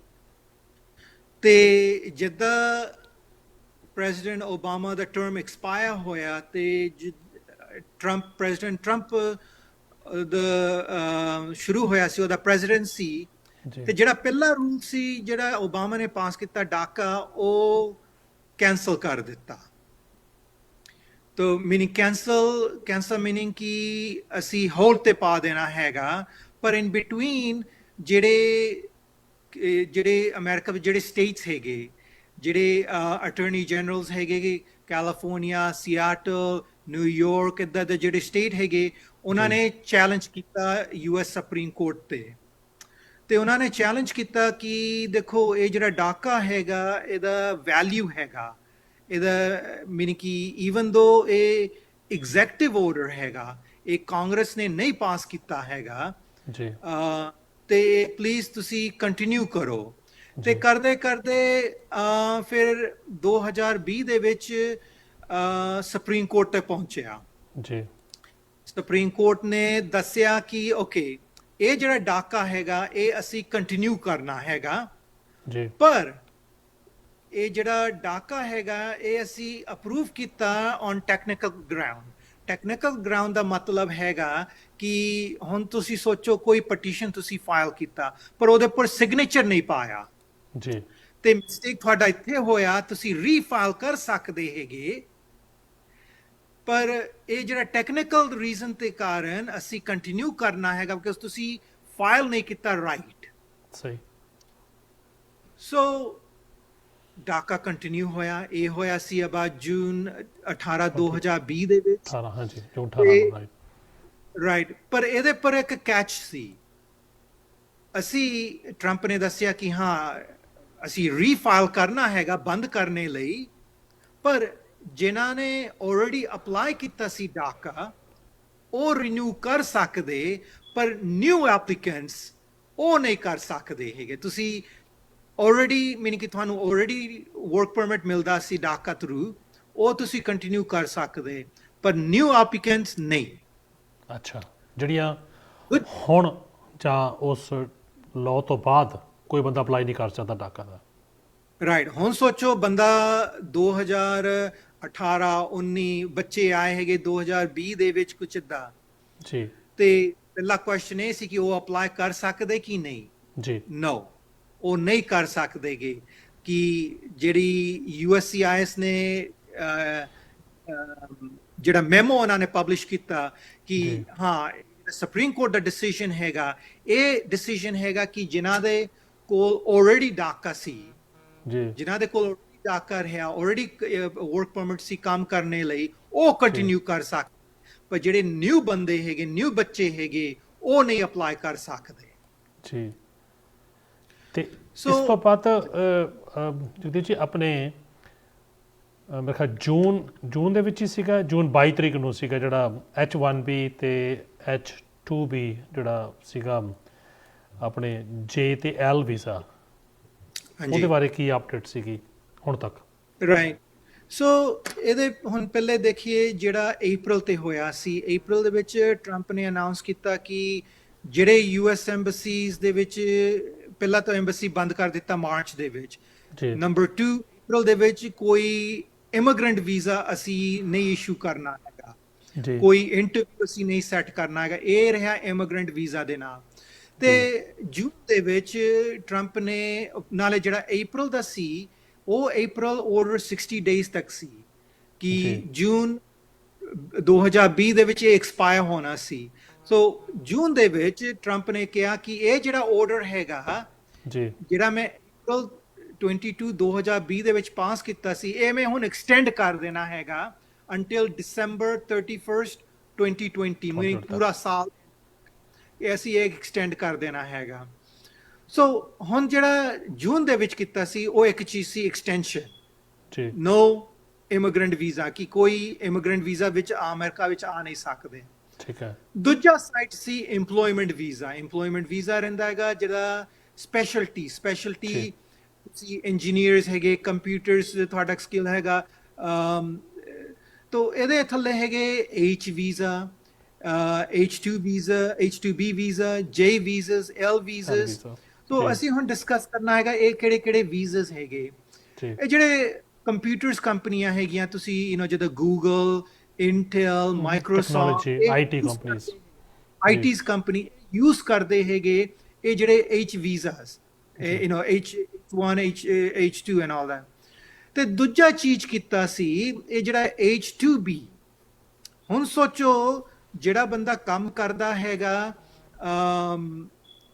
Speaker 4: ਤੇ ਜਿੱਦਾਂ ਪ੍ਰੈਜ਼ੀਡੈਂਟ ਓਬਾਮਾ ਦਾ ਟਰਮ ਐਕਸਪਾਇਰ ਹੋਇਆ ਤੇ ਪ੍ਰੈਜ਼ੀਡੈਂਟ ਟਰੰਪ ਦਾ ਸ਼ੁਰੂ ਹੋਇਆ ਸੀ ਉਹਦਾ ਪ੍ਰੈਜ਼ੀਡੈਂਸੀ,
Speaker 3: ਜੀ
Speaker 4: ਤੇ ਜਿਹੜਾ ਪਹਿਲਾ ਰੂਲ ਸੀ ਜਿਹੜਾ ਓਬਾਮਾ ਨੇ ਪਾਸ ਕੀਤਾ ਡਾਕਾ, ਉਹ ਕੈਂਸਲ ਕਰ ਦਿੱਤਾ। ਤੋ ਮੀਨਿੰਗ ਕੈਂਸਲ ਮੀਨਿੰਗ ਕਿ ਅਸੀਂ ਹੋਲਡ ਤੇ ਪਾ ਦੇਣਾ ਹੈਗਾ, ਪਰ ਇਨ ਬਿਟਵੀਨ ਜਿਹੜੇ ਅਮਰੀਕਾ ਵਿੱਚ ਜਿਹੜੇ ਸਟੇਟਸ ਹੈਗੇ, ਜਿਹੜੇ ਅਟਾਰਨੀ ਜਨਰਲਸ ਹੈਗੇ, ਕੈਲੀਫੋਰਨੀਆ, ਸੀਐਟਲ, ਨਿਊਯਾਰਕ, ਇੱਦਾਂ ਦੇ ਜਿਹੜੇ ਸਟੇਟ ਹੈਗੇ, ਉਹਨਾਂ ਨੇ ਚੈਲੰਜ ਕੀਤਾ US ਸੁਪਰੀਮ ਕੋਰਟ ਤੇ ਉਹਨਾਂ ਨੇ ਚੈਲੰਜ ਕੀਤਾ ਕਿ ਦੇਖੋ ਇਹ ਜਿਹੜਾ ਡਾਕਾ ਹੈਗਾ, ਇਹਦਾ ਵੈਲਿਊ ਹੈਗਾ, ਇਹਦਾ ਮੀਨਿੰਗ ਕਿ ਈਵਨ ਦੋ ਇਹ ਐਗਜ਼ੈਕਟਿਵ ਆਰਡਰ ਹੈਗਾ, ਇਹ ਕਾਂਗਰਸ ਨੇ ਨਹੀਂ ਪਾਸ ਕੀਤਾ ਹੈਗਾ,
Speaker 3: ਜੀ
Speaker 4: ਤੇ ਪਲੀਜ਼ ਤੁਸੀਂ ਕੰਟੀਨਿਊ ਕਰੋ। ਤੇ ਕਰਦੇ ਫਿਰ 2020 ਦੇ ਵਿੱਚ ਸੁਪਰੀਮ ਕੋਰਟ ਤੇ ਪਹੁੰਚਿਆ।
Speaker 3: ਜੀ
Speaker 4: ਸੁਪਰੀਮ ਕੋਰਟ ਨੇ ਦੱਸਿਆ ਕਿ ਓਕੇ, ਇਹ ਜਿਹੜਾ ਡਾਕਾ ਹੈਗਾ, ਇਹ ਅਸੀਂ ਕੰਟੀਨਿਊ ਕਰਨਾ ਹੈਗਾ,
Speaker 3: ਜੀ
Speaker 4: ਪਰ ਇਹ ਜਿਹੜਾ ਡਾਕਾ ਹੈਗਾ, ਇਹ ਅਸੀਂ ਅਪਰੂਵ ਕੀਤਾ on technical ground. Technical ground ਦਾ ਮਤਲਬ ਹੈਗਾ ਕਿ ਹੁਣ ਤੁਸੀਂ ਸੋਚੋ ਕੋਈ ਪਟੀਸ਼ਨ ਤੁਸੀਂ ਫਾਈਲ ਕੀਤਾ, ਪਰ ਉਹਦੇ ਉੱਪਰ ਸਿਗਨੇਚਰ ਨਹੀਂ ਪਾਇਆ,
Speaker 3: ਜੀ
Speaker 4: ਤੇ ਮਿਸਟੇਕ ਤੁਹਾਡਾ ਇੱਥੇ ਹੋਇਆ, ਤੁਸੀਂ ਰੀਫਾਈਲ ਕਰ ਸਕਦੇ ਹੈਗੇ, ਪਰ ਇਹ ਜਿਹੜਾ ਟੈਕਨੀਕਲ ਰੀਜ਼ਨ ਤੇ ਕਾਰਨ ਅਸੀਂ ਕੰਟੀਨਿਊ ਕਰਨਾ ਹੈਗਾ ਬਿਕਾਜ਼ ਤੁਸੀਂ ਫਾਈਲ ਨਹੀਂ ਕੀਤਾ ਰਾਈਟ।
Speaker 3: ਸਹੀ
Speaker 4: ਸੋ ਡਾਕਾ ਕੰਟੀਨਿਊ ਹੋਇਆ। ਇਹ ਹੋਇਆ ਸੀ ਅਬਾਊਟ ਜੂਨ 18 2020 ਦੇ ਵਿੱਚ,
Speaker 3: 18 ਹਾਂਜੀ ਜੂਨ 18 ਨੂੰ ਰਾਈਟ
Speaker 4: ਰਾਈਟ। ਪਰ ਇਹਦੇ ਪਰ ਇੱਕ ਕੈਚ ਸੀ। ਅਸੀਂ ਟਰੰਪ ਨੇ ਦੱਸਿਆ ਕਿ ਹਾਂ ਅਸੀਂ ਰੀਫਾਈਲ ਕਰਨਾ ਹੈਗਾ ਬੰਦ ਕਰਨੇ ਲਈ, ਪਰ ਜਿਨ੍ਹਾਂ ਨੇ ਆਲਰੇਡੀ ਅਪਲਾਈ ਕੀਤਾ ਸੀ ਡਾਕਾ ਉਹ ਰਿਨਿਊ ਕਰ ਸਕਦੇ, ਪਰ ਨਿਊ ਐਪਲੀਕੈਂਟਸ ਉਹ ਨਹੀਂ ਕਰ ਸਕਦੇ ਹੈਗੇ। ਤੁਸੀਂ ਆਲਰੇਡੀ ਮੀਨਿੰਗ ਕਿ ਤੁਹਾਨੂੰ ਆਲਰੇਡੀ ਵਰਕ ਪਰਮਿਟ ਮਿਲਦਾ ਸੀ ਡਾਕਾ ਥਰੂ, ਉਹ ਤੁਸੀਂ ਕੰਟੀਨਿਊ ਕਰ ਸਕਦੇ, ਪਰ ਨਿਊ ਐਪਲੀਕੈਂਟਸ ਨਹੀਂ।
Speaker 3: ਅੱਛਾ, ਜਿਹੜੀਆਂ ਹੁਣ ਜਾਂ ਉਸ ਲਾਅ ਤੋਂ ਬਾਅਦ ਕੋਈ ਬੰਦਾ ਅਪਲਾਈ ਨਹੀਂ ਕਰ ਸਕਦਾ ਡਾਕਾ ਦਾ।
Speaker 4: ਰਾਈਟ, ਹੁਣ ਸੋਚੋ ਬੰਦਾ 2018 19 ਬੱਚੇ ਆਏ ਹੈਗੇ 2020 ਦੇ ਵਿੱਚ ਕੁਛ ਏਦਾਂ,
Speaker 3: ਜੀ,
Speaker 4: ਤੇ ਪਹਿਲਾ ਕੁਐਸਚਨ ਇਹ ਸੀ ਕਿ ਉਹ ਅਪਲਾਈ ਕਰ ਸਕਦੇ ਕਿ ਨਹੀਂ।
Speaker 3: ਜੀ,
Speaker 4: ਨੋ, ਉਹ ਨਹੀਂ ਕਰ ਸਕਦੇਗੇ। ਕਿ ਜਿਹੜੀ USCIS ਨੇ ਜਿਹੜਾ ਮੈਮੋ ਉਹਨਾਂ ਨੇ ਪਬਲਿਸ਼ ਕੀਤਾ ਕਿ ਹਾਂ ਸੁਪਰੀਮ ਕੋਰਟ ਦਾ ਡਿਸੀਜਨ ਹੈਗਾ, ਇਹ ਡਿਸੀਜਨ ਹੈਗਾ ਕਿ ਜਿਨ੍ਹਾਂ ਦੇ ਕੋਲ ਆਲਰੇਡੀ ਡਾਕਾ ਸੀ,
Speaker 3: ਜੀ,
Speaker 4: ਜਿਨ੍ਹਾਂ ਦੇ ਕੋਲ ਡਾਕਾ ਰਿਹਾ, ਆਲਰੇਡੀ ਵਰਕ ਪਰਮਿਟ ਸੀ ਕੰਮ ਕਰਨੇ ਲਈ, ਉਹ ਕੰਟੀਨਿਊ ਕਰ ਸਕਦੇ, ਪਰ ਜਿਹੜੇ ਨਿਊ ਬੰਦੇ ਹੈਗੇ, ਨਿਊ ਬੱਚੇ ਹੈਗੇ, ਉਹ ਨਹੀਂ ਅਪਲਾਈ ਕਰ ਸਕਦੇ।
Speaker 3: ਜੀ, ਤੇ ਇਸ ਤੋਂ ਬਾਅਦ ਜਗਦੀਸ਼ ਜੀ ਆਪਣੇ ਮੇਰੇ ਖਿਆਲ ਜੂਨ ਦੇ ਵਿੱਚ ਹੀ ਸੀਗਾ, ਜੂਨ 22 ਤਰੀਕ ਨੂੰ ਸੀਗਾ ਜਿਹੜਾ H1B ਤੇ H2B ਜਿਹੜਾ ਸੀਗਾ ਆਪਣੇ J ਤੇ L ਵੀਜ਼ਾ, ਉਹਦੇ ਬਾਰੇ ਕੀ ਅਪਡੇਟ ਸੀਗੀ ਹੁਣ ਤੱਕ?
Speaker 4: ਰਾਈਟ, ਸੋ ਇਹਦੇ ਹੁਣ ਪਹਿਲੇ ਦੇਖੀਏ ਜਿਹੜਾ April ਤੇ ਹੋਇਆ ਸੀ। April ਦੇ ਵਿੱਚ ਟਰੰਪ ਨੇ ਅਨਾਉਂਸ ਕੀਤਾ ਕਿ ਜਿਹੜੇ US ਐਮਬੈਸੀਜ਼ ਦੇ ਵਿੱਚ, ਪਹਿਲਾਂ ਤਾਂ ਐਮਬੈਸੀ ਬੰਦ ਕਰ ਦਿੱਤਾ ਮਾਰਚ ਦੇ ਵਿੱਚ। ਨੰਬਰ 2, April ਦੇ ਵਿੱਚ ਕੋਈ ਇਮੀਗ੍ਰੈਂਟ ਵੀਜ਼ਾ ਅਸੀਂ ਨਹੀਂ ਇਸ਼ੂ ਕਰਨਾ ਹੈਗਾ, ਕੋਈ ਇੰਟਰਵਿਊ ਅਸੀਂ ਨਹੀਂ ਸੈੱਟ ਕਰਨਾ ਹੈਗਾ। ਇਹ ਰਿਹਾ ਇਮੀਗ੍ਰੈਂਟ ਵੀਜ਼ਾ ਦੇ ਨਾਲ। ਤੇ ਜੂਨ ਦੇ ਵਿੱਚ ਟਰੰਪ ਨੇ ਨਾਲੇ ਜਿਹੜਾ April ਦਾ ਸੀ, ਉਹ April ਆਰਡਰ 60 ਡੇਜ਼ ਤੱਕ ਸੀ ਕਿ ਜੂਨ 2020 ਦੇ ਵਿੱਚ ਇਹ ਐਕਸਪਾਇਰ ਹੋਣਾ ਸੀ। ਸੋ ਜੂਨ ਦੇ ਵਿੱਚ ਟਰੰਪ ਨੇ ਕਿਹਾ ਕਿ ਇਹ ਜਿਹੜਾ ਆਰਡਰ ਹੈਗਾ ਜਿਹੜਾ ਮੈਂ April 22 2020 ਦੇ ਵਿੱਚ ਪਾਸ ਕੀਤਾ ਸੀ, ਇਹ ਮੈਂ ਹੁਣ ਐਕਸਟੈਂਡ ਕਰ ਦੇਣਾ ਹੈਗਾ until December 31st 2020, ਮੀਨਿੰਗ ਪੂਰਾ ਸਾਲ ਇਹ ਅਸੀਂ ਐਕਸਟੈਂਡ ਕਰ ਦੇਣਾ ਹੈਗਾ। ਸੋ ਹੁਣ ਜਿਹੜਾ ਜੂਨ ਦੇ ਵਿੱਚ ਕੀਤਾ ਸੀ ਉਹ ਇੱਕ ਚੀਜ਼ ਸੀ ਐਕਸਟੈਂਸ਼ਨ, ਨੋ ਇਮੀਗ੍ਰੈਂਟ ਵੀਜ਼ਾ, ਕਿ ਕੋਈ ਇਮੀਗ੍ਰੈਂਟ ਵੀਜ਼ਾ ਵਿੱਚ ਅਮਰੀਕਾ ਵਿੱਚ ਆ ਨਹੀਂ ਸਕਦੇ।
Speaker 3: ਠੀਕ ਹੈ।
Speaker 4: ਦੂਜਾ ਸਾਈਡ ਸੀ ਇੰਪਲੋਇਮੈਂਟ ਵੀਜ਼ਾ। ਇੰਪਲੋਇਮੈਂਟ ਵੀਜ਼ਾ ਰਹਿੰਦਾ ਹੈਗਾ ਜਿਹੜਾ ਸਪੈਸ਼ਲਟੀ ਤੁਸੀਂ ਇੰਜੀਨੀਅਰਸ ਹੈਗੇ, ਕੰਪਿਊਟਰਸ ਤੁਹਾਡਾ ਸਕਿੱਲ ਹੈਗਾ, ਤੋ ਇਹਦੇ ਥੱਲੇ ਹੈਗੇ H visa, H2 visa, H2B visa, J visas, L visas. ਤੋ ਅਸੀਂ ਹੁਣ ਡਿਸਕਸ ਕਰਨਾ ਹੈਗਾ ਇਹ ਕਿਹੜੇ ਕਿਹੜੇ ਵੀਜ਼ਾਸ ਹੈਗੇ। ਇਹ ਜਿਹੜੇ ਕੰਪਿਊਟਰਸ ਕੰਪਨੀਆਂ ਹੈਗੀਆਂ, ਤੁਸੀਂ ਜਿੱਦਾਂ Google, Intel, Microsoft,
Speaker 3: IT companies,
Speaker 4: IT's company use ਕਰਦੇ ਹੈਗੇ ਇਹ ਜਿਹੜੇ H visas, H1, H2 and all that। ਤੇ ਦੂਜਾ ਚੀਜ਼ ਕੀਤਾ ਸੀ ਇਹ ਜਿਹੜਾ H2B। ਹੁਣ ਸੋਚੋ ਜਿਹੜਾ ਬੰਦਾ ਕੰਮ ਕਰਦਾ ਹੈਗਾ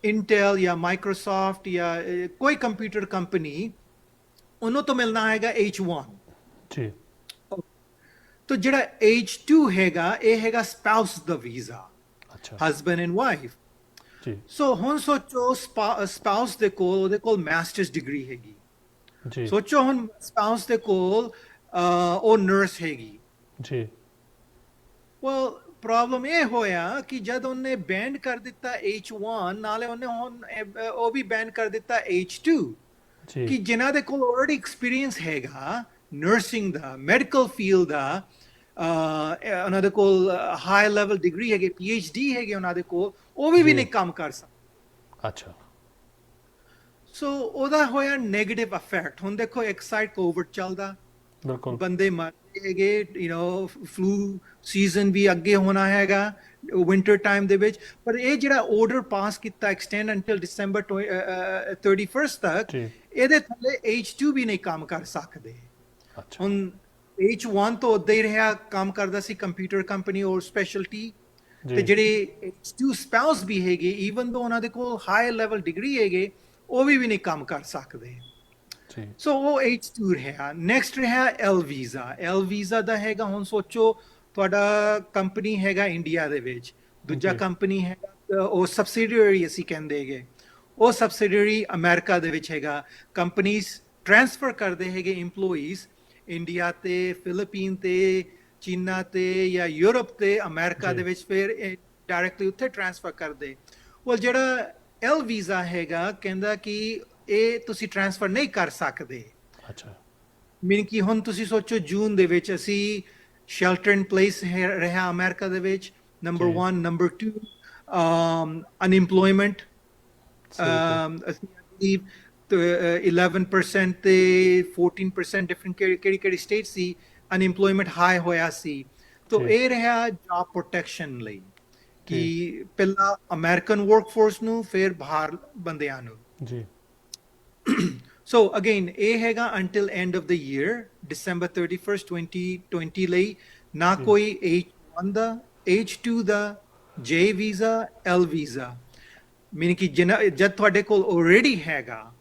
Speaker 4: ਇੰਟਲ ਜਾਂ ਮਾਈਕਰੋਸਾਫਟ ਜਾਂ ਕੋਈ ਕੰਪਿਊਟਰ ਕੰਪਨੀ, ਉਹਨੂੰ ਤੋਂ ਮਿਲਣਾ ਹੈਗਾ H1 ਜੀ। ਤੋ ਜਿਹੜਾ H2 ਹੈਗਾ ਇਹ ਹੈਗਾ ਸਪਾਊਸ ਦਾ visa, husband and wife. So ਹੁਣ ਸੋਚੋ ਸਪਾਊਸ ਦੇ ਕੋਲ, ਉਹਦੇ ਕੋਲ ਮਾਸਟਰਸ ਡਿਗਰੀ ਹੈਗੀ। ਸੋਚੋ ਹੁਣ ਸਪਾਊਸ ਦੇ ਕੋਲ ਉਹ ਨਰਸ ਹੈਗੀ ਜੀ। ਵੈਲ ਪ੍ਰੋਬਲਮ ਇਹ ਹੋਇਆ ਕਿ ਜਦ ਉਹਨੇ ਬੈਨ ਕਰ ਦਿੱਤਾ H1, ਨਾਲੇ ਉਹਨੇ ਹੁਣ ਉਹ ਵੀ ਬੈਨ ਕਰ ਦਿੱਤਾ H2 ਕਿ ਜਿਨ੍ਹਾਂ ਦੇ ਕੋਲ ਆਲਰੇਡੀ ਐਕਸਪੀਰੀਅੰਸ ਹੈਗਾ ਨਰਸਿੰਗ ਦਾ, ਮੈਡੀਕਲ ਫੀਲਡ ਦਾ, ਉਹਨਾਂ ਦੇ ਕੋਲ ਹਾਈ ਲੈਵਲ ਡਿਗਰੀ ਹੈਗੀ, PhD ਹੈਗੇ ਉਹਨਾਂ ਦੇ ਕੋਲ, ਉਹ ਵੀ ਨਹੀਂ ਕੰਮ ਕਰ ਸਕਦੇ।
Speaker 3: ਅੱਛਾ।
Speaker 4: ਸੋ ਉਹਦਾ ਹੋਇਆ ਨੈਗੇਟਿਵ ਇਫੈਕਟ। ਹੁਣ ਦੇਖੋ ਇੱਕ ਸਾਈਡ ਕੋਵਿਡ ਚੱਲਦਾ, ਬੰਦੇ ਮਰ ਹੈਗੇ, ਫਲੂ ਸੀਜ਼ਨ ਵੀ ਅੱਗੇ ਹੋਣਾ ਹੈਗਾ ਵਿੰਟਰ ਟਾਈਮ ਦੇ ਵਿੱਚ। ਪਰ ਇਹ ਜਿਹੜਾ ਆਰਡਰ ਪਾਸ ਕੀਤਾ ਐਕਸਟੈਂਡ ਅੰਟਿਲ December 31st ਤੱਕ, ਇਹਦੇ ਥੱਲੇ H2 ਵੀ ਨਹੀਂ ਕੰਮ ਕਰ ਸਕਦੇ। ਹੁਣ H1 ਤੋਂ ਉੱਦਾਂ ਹੀ ਰਿਹਾ, ਕੰਮ ਕਰਦਾ ਸੀ ਕੰਪਿਊਟਰ ਕੰਪਨੀ ਔਰ ਸਪੈਸ਼ਲਟੀ। ਤੇ ਜਿਹੜੇ H2 ਸਪਾਊਸ ਵੀ ਹੈਗੇ, ਈਵਨ ਦੋ ਉਹਨਾਂ ਦੇ ਕੋਲ ਹਾਈ ਲੈਵਲ ਡਿਗਰੀ ਹੈਗੇ, ਉਹ ਵੀ ਨਹੀਂ ਕੰਮ ਕਰ ਸਕਦੇ। ਸੋ ਉਹ H2 ਰਿਹਾ। ਨੈਕਸਟ ਰਿਹਾ L ਵੀਜ਼ਾ। L ਵੀਜ਼ਾ ਦਾ ਹੈਗਾ, ਹੁਣ ਸੋਚੋ ਤੁਹਾਡਾ ਕੰਪਨੀ ਹੈਗਾ ਇੰਡੀਆ ਦੇ ਵਿੱਚ, ਦੂਜਾ ਕੰਪਨੀ ਹੈਗਾ ਉਹ ਸਬਸਿਡੀਅਰੀ ਅਸੀਂ ਕਹਿੰਦੇ ਹੈਗੇ, ਉਹ ਸਬਸਿਡਰੀ ਅਮਰੀਕਾ ਦੇ ਵਿੱਚ ਹੈਗਾ। ਕੰਪਨੀਜ਼ ਟ੍ਰਾਂਸਫਰ ਕਰਦੇ ਹੈਗੇ EMPLOYEES ਇੰਡੀਆ ਤੇ ਫਿਲੀਪੀਨ ਤੇ ਚੀਨਾ ਤੇ ਜਾਂ ਯੂਰਪ ਤੇ ਅਮਰੀਕਾ
Speaker 3: ਜੀ।
Speaker 4: ਦੇ ਵਿੱਚ, ਫਿਰ ਡਾਇਰੈਕਟਲੀ ਉੱਥੇ ਟ੍ਰਾਂਸਫਰ ਕਰਦੇ। ਉਹ ਜਿਹੜਾ L ਵੀਜ਼ਾ ਹੈਗਾ ਕਹਿੰਦਾ ਕਿ ਇਹ ਤੁਸੀਂ ਟ੍ਰਾਂਸਫਰ ਨਹੀਂ ਕਰ ਸਕਦੇ।
Speaker 3: ਅੱਛਾ
Speaker 4: ਮੀਨ ਕਿ ਹੁਣ ਤੁਸੀਂ ਸੋਚੋ ਜੂਨ ਦੇ ਵਿੱਚ ਅਸੀਂ ਸ਼ੈਲਟਰ ਇਨ ਪਲੇਸ ਰਿਹਾ ਅਮਰੀਕਾ ਦੇ ਵਿੱਚ, ਨੰਬਰ
Speaker 3: ਜੀ।
Speaker 4: 1, ਨੰਬਰ 2 ਅਨਇੰਪਲੋਇਮੈਂਟ ਅਸੀਂ 11% ਤੇ 14% ਡਿਫਰੈਂਟ ਕਿਹੜੀ ਸਟੇਟ ਸੀ ਅਨਇੰਪਲੋਇਮੈਂਟ ਹਾਈ ਹੋਇਆ ਸੀ। ਤੋ
Speaker 3: ਜੀ।
Speaker 4: ਇਹ ਰਿਹਾ ਜੌਬ ਪ੍ਰੋਟੈਕਸ਼ਨ ਲਈ ਕਿ ਪਹਿਲਾਂ ਅਮਰੀਕਨ ਵਰਕਫੋਰਸ ਨੂੰ ਫਿਰ ਬਾਹਰ ਬੰਦਿਆਂ ਨੂੰ।
Speaker 3: ਜੀ
Speaker 4: So again, ਇਹ ਹੈਗਾ until end of the year, December 31st, 2020 ਲਈ। ਨਾ
Speaker 3: ਜੀ।
Speaker 4: ਕੋਈ H1 ਦਾ, H2 ਦਾ, J ਵੀਜ਼ਾ, L ਵੀਜ਼ਾ। ਮੀਨ ਕਿ ਜਦ ਤੁਹਾਡੇ ਕੋਲ already ਹੈਗਾ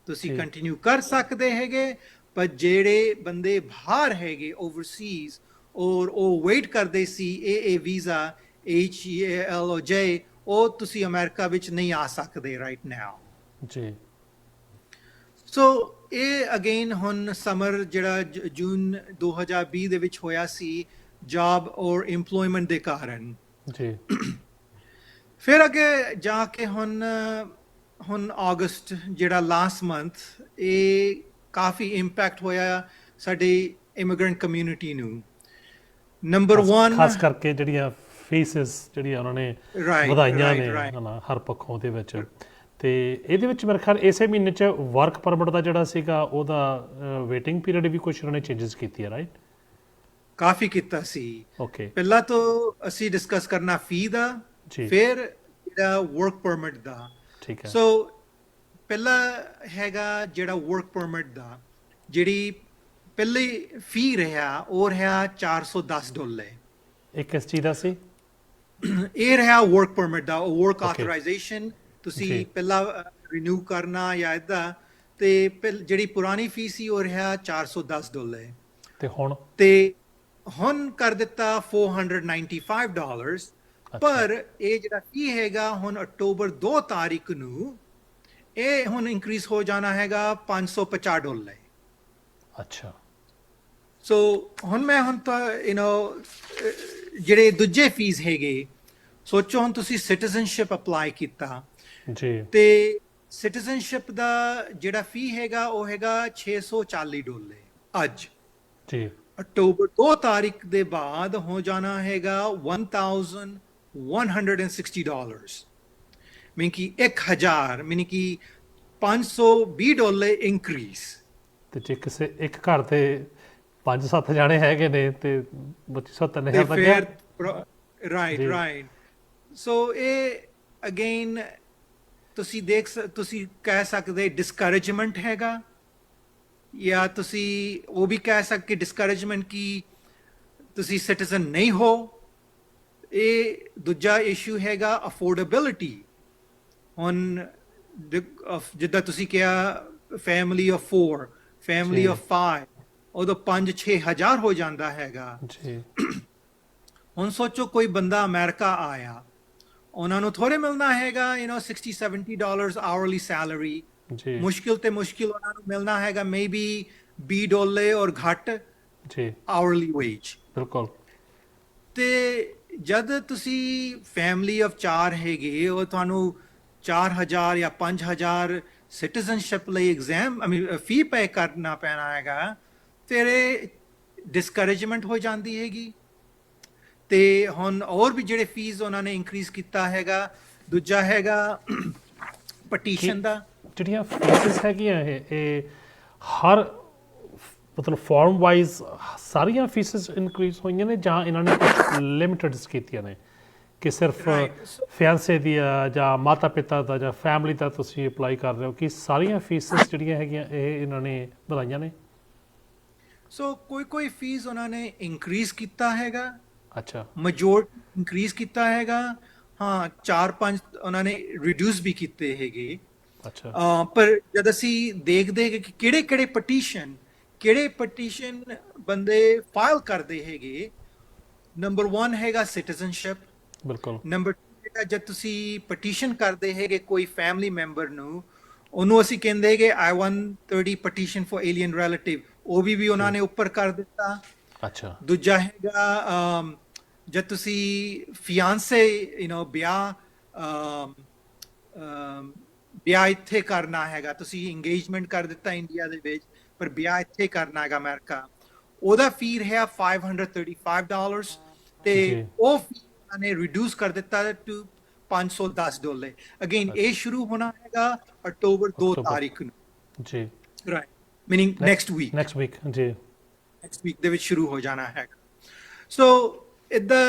Speaker 4: ਤੁਸੀਂ
Speaker 3: ਜੀ।
Speaker 4: ਕੰਟੀਨਿਊ ਕਰ ਸਕਦੇ ਹੈਗੇ, ਪਰ ਜਿਹੜੇ ਬੰਦੇ ਬਾਹਰ ਹੈਗੇ overseas ਔਰ ਉਹ ਵੇਟ ਕਰਦੇ ਸੀ ਇਹ visa H, L or J, ਉਹ ਤੁਸੀਂ ਅਮਰੀਕਾ ਵਿੱਚ ਨਹੀਂ ਆ ਸਕਦੇ right now।
Speaker 3: ਜੀ
Speaker 4: ਸੋ ਇਹ ਅਗੇਨ ਹੁਣ ਸਮਰ ਜਿਹੜਾ ਜੂਨ 2020 ਦੇ ਵਿੱਚ ਹੋਇਆ ਸੀ ਜੌਬ ਔਰ EMPLOYMENT ਦੇ ਕਾਰਨ।
Speaker 3: ਜੀ
Speaker 4: ਫਿਰ ਅੱਗੇ ਜਾ ਕੇ ਹੁਣ ਅਗਸਤ ਜਿਹੜਾ ਲਾਸਟ ਮੰਥ, ਇਹ ਕਾਫੀ ਇੰਪੈਕਟ ਹੋਇਆ ਸਾਡੀ ਇਮੀਗ੍ਰੈਂਟ ਕਮਿਊਨਿਟੀ ਨੂੰ। ਨੰਬਰ 1
Speaker 3: ਖਾਸ ਕਰਕੇ ਜਿਹੜੀਆਂ ਫੀਸਿਸ ਜਿਹੜੀਆਂ ਉਹਨਾਂ ਨੇ
Speaker 4: Right,
Speaker 3: ਵਧਾਈਆਂ
Speaker 4: right,
Speaker 3: ਨੇ
Speaker 4: right.
Speaker 3: ਹਨਾ ਹਰ ਪੱਖੋਂ ਦੇ ਵਿੱਚ। ਤੇ ਇਹਦੇ ਵਿੱਚ ਮੇਰੇ ਖਿਆਲ ਇਸੇ ਮਹੀਨੇ 'ਚ ਵਰਕ ਪਰਮਿਟ ਦਾ ਜਿਹੜਾ ਸੀਗਾ ਉਹਦਾ ਵੇਟਿੰਗ ਪੀਰੀਅਡ ਵੀ ਕੁਝ ਉਹਨਾਂ ਨੇ ਚੇਂਜਸ ਕੀਤੀ ਹੈ, ਰਾਈਟ?
Speaker 4: ਕਾਫੀ ਕੀਤਾ ਸੀ।
Speaker 3: ਓਕੇ
Speaker 4: ਪਹਿਲਾਂ ਤਾਂ ਅਸੀਂ ਡਿਸਕਸ ਕਰਨਾ ਫੀ ਦਾ,
Speaker 3: ਜੀ।
Speaker 4: ਫਿਰ ਜਿਹੜਾ ਵਰਕ ਪਰਮਿਟ ਦਾ।
Speaker 3: ਠੀਕ ਹੈ।
Speaker 4: ਸੋ ਪਹਿਲਾ ਹੈਗਾ ਜਿਹੜਾ ਵਰਕ ਪਰਮਿਟ ਦਾ, ਜਿਹੜੀ ਪਹਿਲੀ ਫੀ ਰਿਹਾ ਉਹ ਰਿਹਾ $410।
Speaker 3: ਇਹ ਕਿਸ ਚੀਜ਼ ਦਾ ਸੀ?
Speaker 4: ਇਹ ਰਿਹਾ ਵਰਕ ਪਰਮਿਟ ਦਾ, ਵਰਕ
Speaker 3: Okay.
Speaker 4: ਆਥੋਰਾਈਜੇਸ਼ਨ। ਤੁਸੀਂ
Speaker 3: ਜੀ।
Speaker 4: ਪਹਿਲਾਂ ਰਿਨਿਊ ਕਰਨਾ ਜਾਂ ਇਦਾਂ, ਤੇ ਜਿਹੜੀ ਪੁਰਾਣੀ ਫੀ ਸੀ ਉਹ ਰਿਹਾ $410
Speaker 3: ਤੇ ਹੁਣ
Speaker 4: ਤੇ ਹੁਣ ਕਰ ਦਿੱਤਾ $495। ਪਰ ਇਹ ਜਿਹੜਾ ਫੀ ਹੈਗਾ ਹੁਣ ਅਕਤੂਬਰ 2 ਤਾਰੀਖ ਨੂੰ ਇਹ ਹੁਣ ਇਨਕਰੀਜ਼ ਹੋ ਜਾਣਾ ਹੈਗਾ $550।
Speaker 3: ਅੱਛਾ
Speaker 4: ਸੋ ਹੁਣ ਤਾਂ ਜਿਹੜੇ ਦੂਜੇ ਫੀਸ ਹੈਗੇ, ਸੋਚੋ ਹੁਣ ਤੁਸੀਂ ਸਿਟੀਜ਼ਨਸ਼ਿਪ ਅਪਲਾਈ ਕੀਤਾ
Speaker 3: ਜੀ
Speaker 4: ਤੇ ਸਿਟੀਜ਼ਨਸ਼ਿਪ ਦਾ ਜਿਹੜਾ ਫੀ ਹੈਗਾ ਉਹ ਹੈਗਾ $640 ਅੱਜ।
Speaker 3: ਜੀ
Speaker 4: ਅਕਤੂਬਰ 2 ਤਾਰੀਖ ਦੇ ਬਾਅਦ ਹੋ ਜਾਣਾ ਹੈਗਾ $1,160। ਮੀਨ ਕਿ 1000, ਮੀਨ ਕਿ $520 ਇਨਕਰੀਜ਼।
Speaker 3: ਤੇ ਜੇ ਕਿਸੇ ਇੱਕ ਘਰ ਤੇ 5-7 ਜਾਣੇ ਹੈਗੇ ਨੇ ਤੇ 32,000
Speaker 4: ਤੇ
Speaker 3: ਦਾ ਗਿਆ।
Speaker 4: ਫਿਰ ਰਾਈਟ
Speaker 3: ਜੀ।
Speaker 4: ਰਾਈਟ। ਸੋ ਇਹ ਅਗੇਨ ਤੁਸੀਂ ਤੁਸੀਂ ਕਹਿ ਸਕਦੇ ਡਿਸਕਰੇਜਮੈਂਟ ਹੈਗਾ, ਜਾਂ ਤੁਸੀਂ ਉਹ ਵੀ ਕਹਿ ਸਕਦੇ ਡਿਸਕਰੇਜਮੈਂਟ ਕਿ ਤੁਸੀਂ ਸਿਟੀਜ਼ਨ ਨਹੀਂ ਹੋ। ਇਹ ਦੂਜਾ ਇਸ਼ੂ ਹੈਗਾ ਅਫੋਰਡੇਬਿਲਿਟੀ। ਹੁਣ ਜਿੱਦਾਂ ਤੁਸੀਂ ਕਿਹਾ ਫੈਮਿਲੀ ਆਫ 4, ਫੈਮਿਲੀ
Speaker 3: ਜੀ।
Speaker 4: ਆਫ 5, ਉਦੋਂ 5-6 ਹਜ਼ਾਰ ਹੋ ਜਾਂਦਾ ਹੈਗਾ।
Speaker 3: ਜੀ
Speaker 4: ਹੁਣ ਸੋਚੋ ਕੋਈ ਬੰਦਾ ਅਮਰੀਕਾ ਆਇਆ, ਉਹਨਾਂ ਨੂੰ ਥੋੜੇ ਮਿਲਣਾ ਹੈਗਾ $60-70 ਆਵਰਲੀ ਸੈਲਰੀ।
Speaker 3: ਜੀ
Speaker 4: ਮੁਸ਼ਕਿਲ ਤੇ ਮੁਸ਼ਕਿਲ ਉਹਨਾਂ ਨੂੰ ਮਿਲਣਾ ਹੈਗਾ ਮੇਬੀ $20 ਔਰ ਘੱਟ
Speaker 3: ਜੀ
Speaker 4: ਆਵਰਲੀ ਵੇਜ।
Speaker 3: ਬਿਲਕੁਲ।
Speaker 4: ਤੇ ਜਦ ਤੁਸੀਂ ਫੈਮਿਲੀ ਆਫ 4 ਹੈਗੇ, ਉਹ ਤੁਹਾਨੂੰ 4000 ਜਾਂ 5000 ਸਿਟੀਜ਼ਨਸ਼ਿਪ ਲਈ ਫੀ ਪੇ ਕਰਨਾ ਪੈਣਾ ਹੈਗਾ। ਫਿਰ ਇਹ ਡਿਸਕਰੇਜਮੈਂਟ ਹੋ ਜਾਂਦੀ ਹੈਗੀ। ਤੇ ਹੁਣ ਹੋਰ ਵੀ ਜਿਹੜੇ ਫੀਸ ਉਹਨਾਂ ਨੇ ਇਨਕਰੀਜ਼ ਕੀਤਾ ਹੈਗਾ। ਦੂਜਾ ਹੈਗਾ ਪਟੀਸ਼ਨ ਦਾ।
Speaker 3: ਜਿਹੜੀਆਂ ਫੀਸਿਸ ਹੈਗੀਆਂ ਇਹ ਹਰ ਮਤਲਬ ਫਾਰਮ ਵਾਈਜ਼ ਸਾਰੀਆਂ ਫੀਸਿਸ ਇਨਕਰੀਜ਼ ਹੋਈਆਂ ਨੇ, ਜਾਂ ਇਹਨਾਂ ਨੇ ਕੁਝ ਲਿਮਿਟਡ ਕੀਤੀਆਂ ਨੇ ਕਿ ਸਿਰਫ ਫਿਆਂਸੇ ਦੀ ਜਾਂ ਮਾਤਾ ਪਿਤਾ ਦਾ ਜਾਂ ਫੈਮਿਲੀ ਦਾ ਤੁਸੀਂ ਅਪਲਾਈ ਕਰ ਰਹੇ ਹੋ, ਕਿ ਸਾਰੀਆਂ ਫੀਸਿਸ ਜਿਹੜੀਆਂ ਹੈਗੀਆਂ ਇਹ ਇਹਨਾਂ ਨੇ ਵਧਾਈਆਂ ਨੇ?
Speaker 4: ਸੋ ਕੋਈ ਫੀਸ ਉਹਨਾਂ ਨੇ ਇਨਕਰੀਜ਼ ਕੀਤਾ ਹੈਗਾ,
Speaker 3: ਅੱਛਾ
Speaker 4: ਮੈਜੋਰਟੀ ਇਨਕਰੀਜ਼ ਕੀਤਾ ਹੈਗਾ। ਹਾਂ 4-5 ਉਹਨਾਂ ਨੇ ਰਿਡਿਊਸ ਵੀ ਕੀਤੇ ਹੈਗੇ।
Speaker 3: ਅੱਛਾ
Speaker 4: ਪਰ ਜਦ ਅਸੀਂ ਦੇਖਦੇ ਕਿ ਕਿਹੜੇ ਪਟੀਸ਼ਨ ਬੰਦੇ ਫਾਈਲ ਕਰਦੇ ਹੈਗੇ, ਨੰਬਰ 1 ਹੈਗਾ ਸਿਟੀਜ਼ਨਸ਼ਿਪ,
Speaker 3: ਬਿਲਕੁਲ।
Speaker 4: ਨੰਬਰ 2 ਹੈਗਾ ਜਦ ਤੁਸੀਂ ਪਟੀਸ਼ਨ ਕਰਦੇ ਹੈਗੇ ਕੋਈ ਫੈਮਿਲੀ ਮੈਂਬਰ ਨੂੰ, ਉਹਨੂੰ ਅਸੀਂ ਕਹਿੰਦੇ ਹੈਗੇ I-130 petition for alien relative, ਉਹ ਵੀ ਉਹਨਾਂ ਨੇ ਉੱਪਰ ਕਰ ਦਿੱਤਾ।
Speaker 3: ਅੱਛਾ
Speaker 4: ਦੂਜਾ ਹੈਗਾ ਜਦ ਤੁਸੀਂ ਫਿਆਂਸੇ ਵਿਆਹ ਵਿਆਹ ਇੱਥੇ ਕਰਨਾ ਹੈਗਾ, ਤੁਸੀਂ ਇੰਗੇਜਮੈਂਟ ਕਰ ਦਿੱਤਾ ਇੰਡੀਆ ਦੇ ਵਿੱਚ ਪਰ ਵਿਆਹ ਇੱਥੇ ਕਰਨਾ ਹੈਗਾ ਅਮਰੀਕਾ, ਉਹਦਾ ਫੀ ਹੈ $535 ਤੇ
Speaker 3: ਜੀ
Speaker 4: ਉਹ ਫੀ ਉਹਨਾਂ ਨੇ ਰਿਡਿਊਸ ਕਰ ਦਿੱਤਾ ਟੂ $510। ਅਗੇਨ ਇਹ ਸ਼ੁਰੂ ਹੋਣਾ ਹੈਗਾ ਅਕਤੂਬਰ 2
Speaker 3: ਅਕਤੂਬਰ
Speaker 4: ਤਾਰੀਖ ਨੂੰ,
Speaker 3: ਜੀ
Speaker 4: ਰਾਈਟ, ਮੀਨਿੰਗ ਨੈਕਸਟ ਵੀਕ
Speaker 3: ਜੀ
Speaker 4: ਨੈਕਸਟ ਵੀਕ ਦੇ ਵਿੱਚ ਸ਼ੁਰੂ ਹੋ ਜਾਣਾ ਹੈਗਾ। ਸੋ ਇਹਦਾ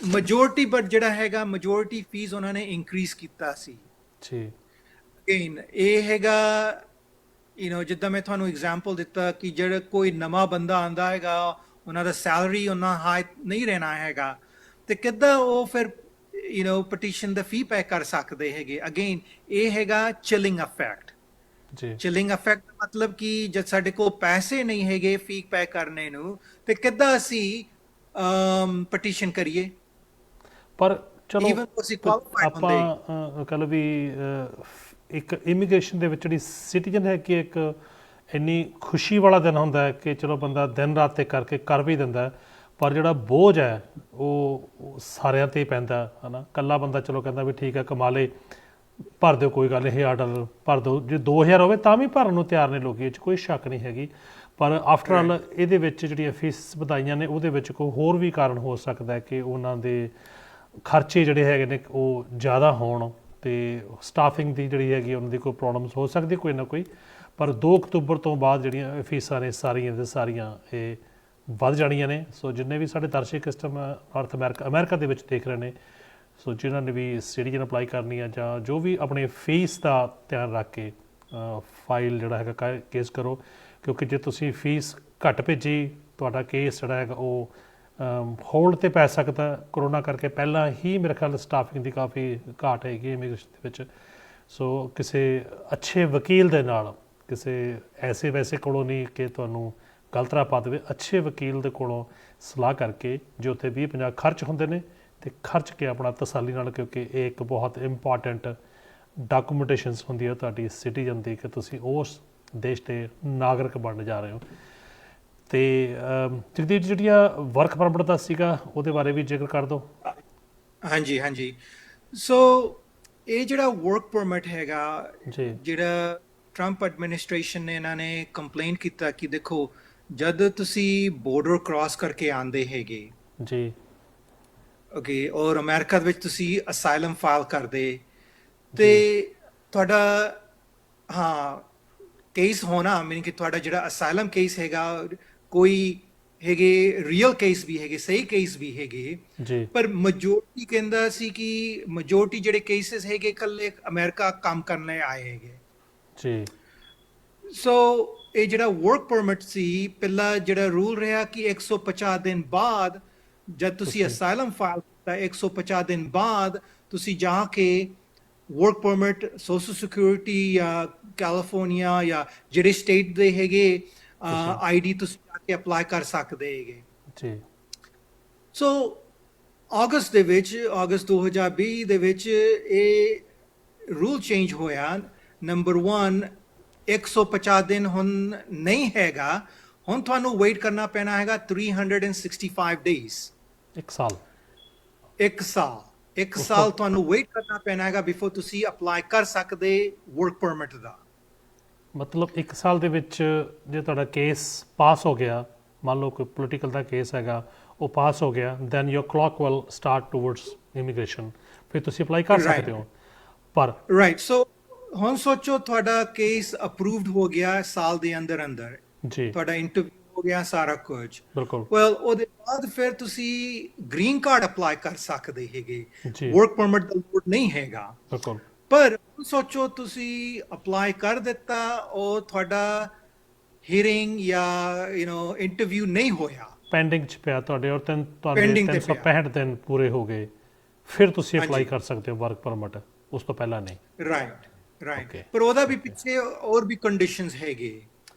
Speaker 4: ਮੈਜੋਰਟੀ ਬਟ ਜਿਹੜਾ ਹੈਗਾ ਮੈਜੋਰਟੀ ਫੀਸ ਉਹਨਾਂ ਨੇ ਇਨਕਰੀਜ਼ ਕੀਤਾ ਸੀ।
Speaker 3: ਜੀ
Speaker 4: ਅਗੇਨ ਇਹ ਹੈਗਾ ਜਿੱਦਾਂ ਮੈਂ ਤੁਹਾਨੂੰ ਐਗਜ਼ਾਮਪਲ ਦਿੱਤਾ ਕਿ ਜਿਹੜਾ ਕੋਈ ਨਵਾਂ ਬੰਦਾ ਆਂਦਾ ਹੈਗਾ, ਉਹਨਾਂ ਦਾ ਸੈਲਰੀ ਉਹਨਾਂ ਹਾਈ ਨਹੀਂ ਰਹਿਣਾ ਹੈਗਾ, ਤੇ ਕਿੱਦਾਂ ਉਹ ਫਿਰ ਪਟੀਸ਼ਨ ਦਾ ਫੀ ਪੇ ਕਰ ਸਕਦੇ ਹੈਗੇ। ਅਗੇਨ ਇਹ ਹੈਗਾ ਚਿਲਿੰਗ ਇਫੈਕਟ।
Speaker 3: ਜੀ
Speaker 4: ਚਿਲਿੰਗ ਇਫੈਕਟ ਦਾ ਮਤਲਬ ਕਿ ਜਦ ਸਾਡੇ ਕੋਲ ਪੈਸੇ ਨਹੀਂ ਹੈਗੇ ਫੀ ਪੇ ਕਰਨੇ ਨੂੰ, ਤੇ ਕਿੱਦਾਂ ਅਸੀਂ ਪਟੀਸ਼ਨ ਕਰੀਏ।
Speaker 3: ਪਰ ਚਲੋ
Speaker 4: Even ਅਸੀਂ qualified ਹੁੰਦੇ।
Speaker 3: ਆਪਾਂ ਕਹ ਲਓ ਵੀ ਇੱਕ ਇਮੀਗ੍ਰੇਸ਼ਨ ਦੇ ਵਿੱਚ ਜਿਹੜੀ ਸਿਟੀਜ਼ਨ ਹੈ ਕਿ ਇੱਕ ਇੰਨੀ ਖੁਸ਼ੀ ਵਾਲਾ ਦਿਨ ਹੁੰਦਾ ਹੈ ਕਿ ਚਲੋ ਬੰਦਾ ਦਿਨ ਰਾਤ ਤੇ ਕਰਕੇ ਕਰ ਵੀ ਦਿੰਦਾ, ਪਰ ਜਿਹੜਾ ਬੋਝ ਹੈ ਉਹ ਸਾਰਿਆਂ ਤੇ ਹੀ ਪੈਂਦਾ ਹੈ ਨਾ। ਇਕੱਲਾ ਬੰਦਾ ਚਲੋ ਕਹਿੰਦਾ ਵੀ ਠੀਕ ਹੈ ਕਮਾ ਲੇ, ਭਰ ਦਿਓ ਕੋਈ ਗੱਲ ਨਹੀਂ, $1000 ਭਰ ਦਿਓ, ਜੇ 2000 ਹੋਵੇ ਤਾਂ ਵੀ ਭਰਨ ਨੂੰ ਤਿਆਰ ਨੇ ਲੋਕ, ਇਹ 'ਚ ਕੋਈ ਸ਼ੱਕ ਨਹੀਂ ਹੈਗੀ। ਪਰ ਆਫਟਰ ਆਲ ਇਹਦੇ ਵਿੱਚ ਜਿਹੜੀਆਂ ਫੀਸ ਵਧਾਈਆਂ ਨੇ ਉਹਦੇ ਵਿੱਚ ਕੋਈ ਹੋਰ ਵੀ ਕਾਰਨ ਹੋ ਸਕਦਾ ਕਿ ਉਹਨਾਂ ਦੇ ਖਰਚੇ ਜਿਹੜੇ ਹੈਗੇ ਨੇ ਉਹ ਜ਼ਿਆਦਾ ਹੋਣ, ਅਤੇ ਸਟਾਫਿੰਗ ਦੀ ਜਿਹੜੀ ਹੈਗੀ ਉਹਨਾਂ ਦੀ ਕੋਈ ਪ੍ਰੋਬਲਮਸ ਹੋ ਸਕਦੀ ਕੋਈ ਨਾ ਕੋਈ। ਪਰ 2 ਅਕਤੂਬਰ ਤੋਂ ਬਾਅਦ ਜਿਹੜੀਆਂ ਫੀਸਾਂ ਨੇ ਸਾਰੀਆਂ ਦੇ ਸਾਰੀਆਂ ਇਹ ਵੱਧ ਜਾਣੀਆਂ ਨੇ। ਸੋ ਜਿੰਨੇ ਵੀ ਸਾਡੇ ਦਰਸ਼ਕ ਇਸ ਟਾਈਮ ਨਾਰਥ ਅਮਰੀਕਾ ਦੇ ਵਿੱਚ ਦੇਖ ਰਹੇ ਨੇ, ਸੋ ਜਿਨ੍ਹਾਂ ਨੇ ਵੀ ਸਿਟੀਜ਼ਨ ਅਪਲਾਈ ਕਰਨੀ ਆ ਜਾਂ ਜੋ ਵੀ ਆਪਣੇ ਫੀਸ ਦਾ ਧਿਆਨ ਰੱਖ ਕੇ ਫਾਈਲ ਜਿਹੜਾ ਹੈਗਾ ਕੇਸ ਕਰੋ, ਕਿਉਂਕਿ ਜੇ ਤੁਸੀਂ ਫੀਸ ਘੱਟ ਭੇਜੀ ਤੁਹਾਡਾ ਕੇਸ ਜਿਹੜਾ ਹੈਗਾ ਉਹ ਹੋਲਡ 'ਤੇ ਪੈ ਸਕਦਾ। ਕਰੋਨਾ ਕਰਕੇ ਪਹਿਲਾਂ ਹੀ ਮੇਰੇ ਖਿਆਲ ਸਟਾਫਿੰਗ ਦੀ ਕਾਫੀ ਘਾਟ ਹੈਗੀ ਇਮੀਗ੍ਰੇਸ਼ਨ ਦੇ ਵਿੱਚ। ਸੋ ਕਿਸੇ ਅੱਛੇ ਵਕੀਲ ਦੇ ਨਾਲ, ਕਿਸੇ ਐਸੇ ਵੈਸੇ ਕੋਲੋਂ ਨਹੀਂ ਕਿ ਤੁਹਾਨੂੰ ਗਲਤ ਰਾਹ ਪਾ ਦੇਵੇ, ਅੱਛੇ ਵਕੀਲ ਦੇ ਕੋਲੋਂ ਸਲਾਹ ਕਰਕੇ ਜੋ ਉੱਥੇ 20-50 ਖਰਚ ਹੁੰਦੇ ਨੇ ਤੇ ਖਰਚ ਕੇ ਆਪਣਾ ਤਸੱਲੀ ਨਾਲ, ਕਿਉਂਕਿ ਇਹ ਇੱਕ ਬਹੁਤ ਇੰਪੋਰਟੈਂਟ ਡਾਕੂਮੈਂਟੇਸ਼ਨਸ ਹੁੰਦੀ ਹੈ ਤੁਹਾਡੀ ਸਿਟੀਜ਼ਨ ਦੀ ਕਿ ਤੁਸੀਂ ਉਸ ਦੇਸ਼ ਦੇ ਨਾਗਰਿਕ ਬਣਨ ਜਾ ਰਹੇ ਹੋ। ਅਤੇ ਜਗਦੀਪ ਜੀ ਜਿਹੜੀਆਂ ਵਰਕ ਪਰਮਿਟ ਦਾ ਸੀਗਾ ਉਹਦੇ ਬਾਰੇ ਵੀ ਜ਼ਿਕਰ ਕਰ ਦਿਓ।
Speaker 4: ਹਾਂਜੀ ਹਾਂਜੀ, ਸੋ ਇਹ ਜਿਹੜਾ ਵਰਕ ਪਰਮਿਟ ਹੈਗਾ
Speaker 3: ਜੀ
Speaker 4: ਜਿਹੜਾ ਟਰੰਪ ਐਡਮਿਨਿਸਟ੍ਰੇਸ਼ਨ ਨੇ ਇਹਨਾਂ ਨੇ ਕੰਪਲੇਨ ਕੀਤਾ ਕਿ ਦੇਖੋ ਜਦ ਤੁਸੀਂ ਬਾਰਡਰ ਕ੍ਰਾਸ ਕਰਕੇ ਆਉਂਦੇ ਹੈਗੇ
Speaker 3: ਜੀ
Speaker 4: ਓਕੇ, ਔਰ ਅਮਰੀਕਾ ਦੇ ਵਿੱਚ ਤੁਸੀਂ ਅਸਾਈਲਮ ਫਾਈਲ ਕਰਦੇ ਤੇ ਤੁਹਾਡਾ ਕੇਸ ਹੋਣਾ, ਮੀਨਿੰਗ ਕਿ ਤੁਹਾਡਾ ਜਿਹੜਾ ਅਸਾਈਲਮ ਕੇਸ ਹੈਗਾ ਕੋਈ ਹੈਗੇ ਰੀਅਲ ਕੇਸ ਵੀ ਹੈਗੇ, ਸਹੀ ਕੇਸ ਵੀ ਹੈਗੇ,
Speaker 3: ਜੀ
Speaker 4: ਪਰ ਮੈਜੋਰਟੀ ਕਹਿੰਦਾ ਸੀ ਕਿ ਮੈਜੋਰਟੀ ਜਿਹੜੇ ਕੇਸਿਸ ਹੈਗੇ ਇਕੱਲੇ ਅਮਰੀਕਾ ਕੰਮ ਕਰਨ ਲਈ ਆਏ ਹੈਗੇ।
Speaker 3: ਜੀ
Speaker 4: ਸੋ ਇਹ ਜਿਹੜਾ ਵਰਕ ਪਰਮਿਟ ਸੀ ਪਹਿਲਾਂ ਜਿਹੜਾ ਰੂਲ ਰਿਹਾ ਕਿ 150 ਦਿਨ ਬਾਅਦ ਜਦ ਤੁਸੀਂ ਅਸਾਈਲਮ ਫਾਈਲ ਕੀਤਾ 150 ਦਿਨ ਬਾਅਦ ਤੁਸੀਂ ਜਾ ਕੇ ਵਰਕ ਪਰਮਿਟ ਸੋਸ਼ਲ ਸਿਕਿਉਰਿਟੀ ਜਾਂ ਕੈਲੀਫੋਰਨੀਆ ਜਾਂ ਜਿਹੜੇ ਸਟੇਟ ਦੇ ਹੈਗੇ ਆਈਡੀ ਤੁਸੀਂ ਜਾ ਕੇ ਅਪਲਾਈ ਕਰ ਸਕਦੇ ਹੈਗੇ।
Speaker 3: ਜੀ
Speaker 4: ਸੋ ਅਗਸਤ ਦੇ ਵਿੱਚ, ਅਗਸਤ 2020 ਦੇ ਵਿੱਚ ਇਹ ਰੂਲ ਚੇਂਜ ਹੋਇਆ। ਨੰਬਰ 1, 150 ਦਿਨ ਹੁਣ ਨਹੀਂ ਹੈਗਾ, ਹੁਣ ਤੁਹਾਨੂੰ ਵੇਟ ਕਰਨਾ ਪੈਣਾ ਹੈਗਾ 365 ਡੇਜ਼।
Speaker 3: ਇੱਕ ਸਾਲ
Speaker 4: ਇੱਕ ਸਾਲ ਤੁਹਾਨੂੰ ਵੇਟ ਕਰਨਾ ਪੈਣਾ ਹੈਗਾ ਬਿਫੋਰ ਤੁਸੀਂ ਅਪਲਾਈ ਕਰ ਸਕਦੇ ਵਰਕ ਪਰਮਿਟ ਦਾ।
Speaker 3: ਮਤਲਬ 1 ਸਾਲ ਦੇ ਵਿੱਚ ਜੇ ਤੁਹਾਡਾ ਕੇਸ ਪਾਸ ਹੋ ਗਿਆ, ਮੰਨ ਲਓ ਕੋਈ ਪੋਲੀਟੀਕਲ ਦਾ ਕੇਸ ਹੈਗਾ ਉਹ ਪਾਸ ਹੋ ਗਿਆ, then your clock will start towards immigration, ਫਿਰ ਤੁਸੀਂ ਅਪਲਾਈ ਕਰ ਸਕਦੇ ਹੋ। ਪਰ
Speaker 4: ਰਾਈਟ, ਸੋ ਹੁਣ ਸੋਚੋ ਤੁਹਾਡਾ ਕੇਸ ਅਪਰੂਵਡ ਹੋ ਗਿਆ ਸਾਲ ਦੇ ਅੰਦਰ ਅੰਦਰ,
Speaker 3: ਜੀ
Speaker 4: ਤੁਹਾਡਾ ਇੰਟਰਵਿਊ ਹੋ ਗਿਆ ਸਾਰਾ ਕੁਝ,
Speaker 3: ਬਿਲਕੁਲ
Speaker 4: ਵੈਲ ਉਹਦੇ ਬਾਅਦ ਫਿਰ ਤੁਸੀਂ ਗ੍ਰੀਨ ਕਾਰਡ ਅਪਲਾਈ ਕਰ ਸਕਦੇ ਹੈਗੇ,
Speaker 3: ਜੀ
Speaker 4: ਵਰਕ ਪਰਮਿਟ ਦਾ ਲੋੜ ਨਹੀਂ ਹੈਗਾ।
Speaker 3: ਬਿਲਕੁਲ,
Speaker 4: ਪਰ ਸੋਚੋ ਤੁਸੀਂ ਅਪਲਾਈ ਕਰ ਦਿੱਤਾ ਔਰ ਤੁਹਾਡਾ ਹੀਅਰਿੰਗ ਜਾਂ ਇੰਟਰਵਿਊ ਨਹੀਂ ਹੋਇਆ,
Speaker 3: ਪੈਂਡਿੰਗ 'ਚ ਪਿਆ ਤੁਹਾਡੇ, ਔਰ ਤੁਹਾਡੇ
Speaker 4: Pending ਤੇ
Speaker 3: 365 ਦਿਨ ਪੂਰੇ ਹੋ ਗਏ, ਫਿਰ ਤੁਸੀਂ ਅਪਲਾਈ ਕਰ ਸਕਦੇ ਹੋ ਵਰਕ ਪਰਮਿਟ, ਉਸ ਤੋਂ ਪਹਿਲਾਂ ਨਹੀਂ।
Speaker 4: Right right,
Speaker 3: Okay.
Speaker 4: ਪਰ ਉਹਦਾ ਵੀ ਪਿੱਛੇ ਹੋਰ ਵੀ ਕੰਡੀਸ਼ਨਸ ਹੈਗੇ।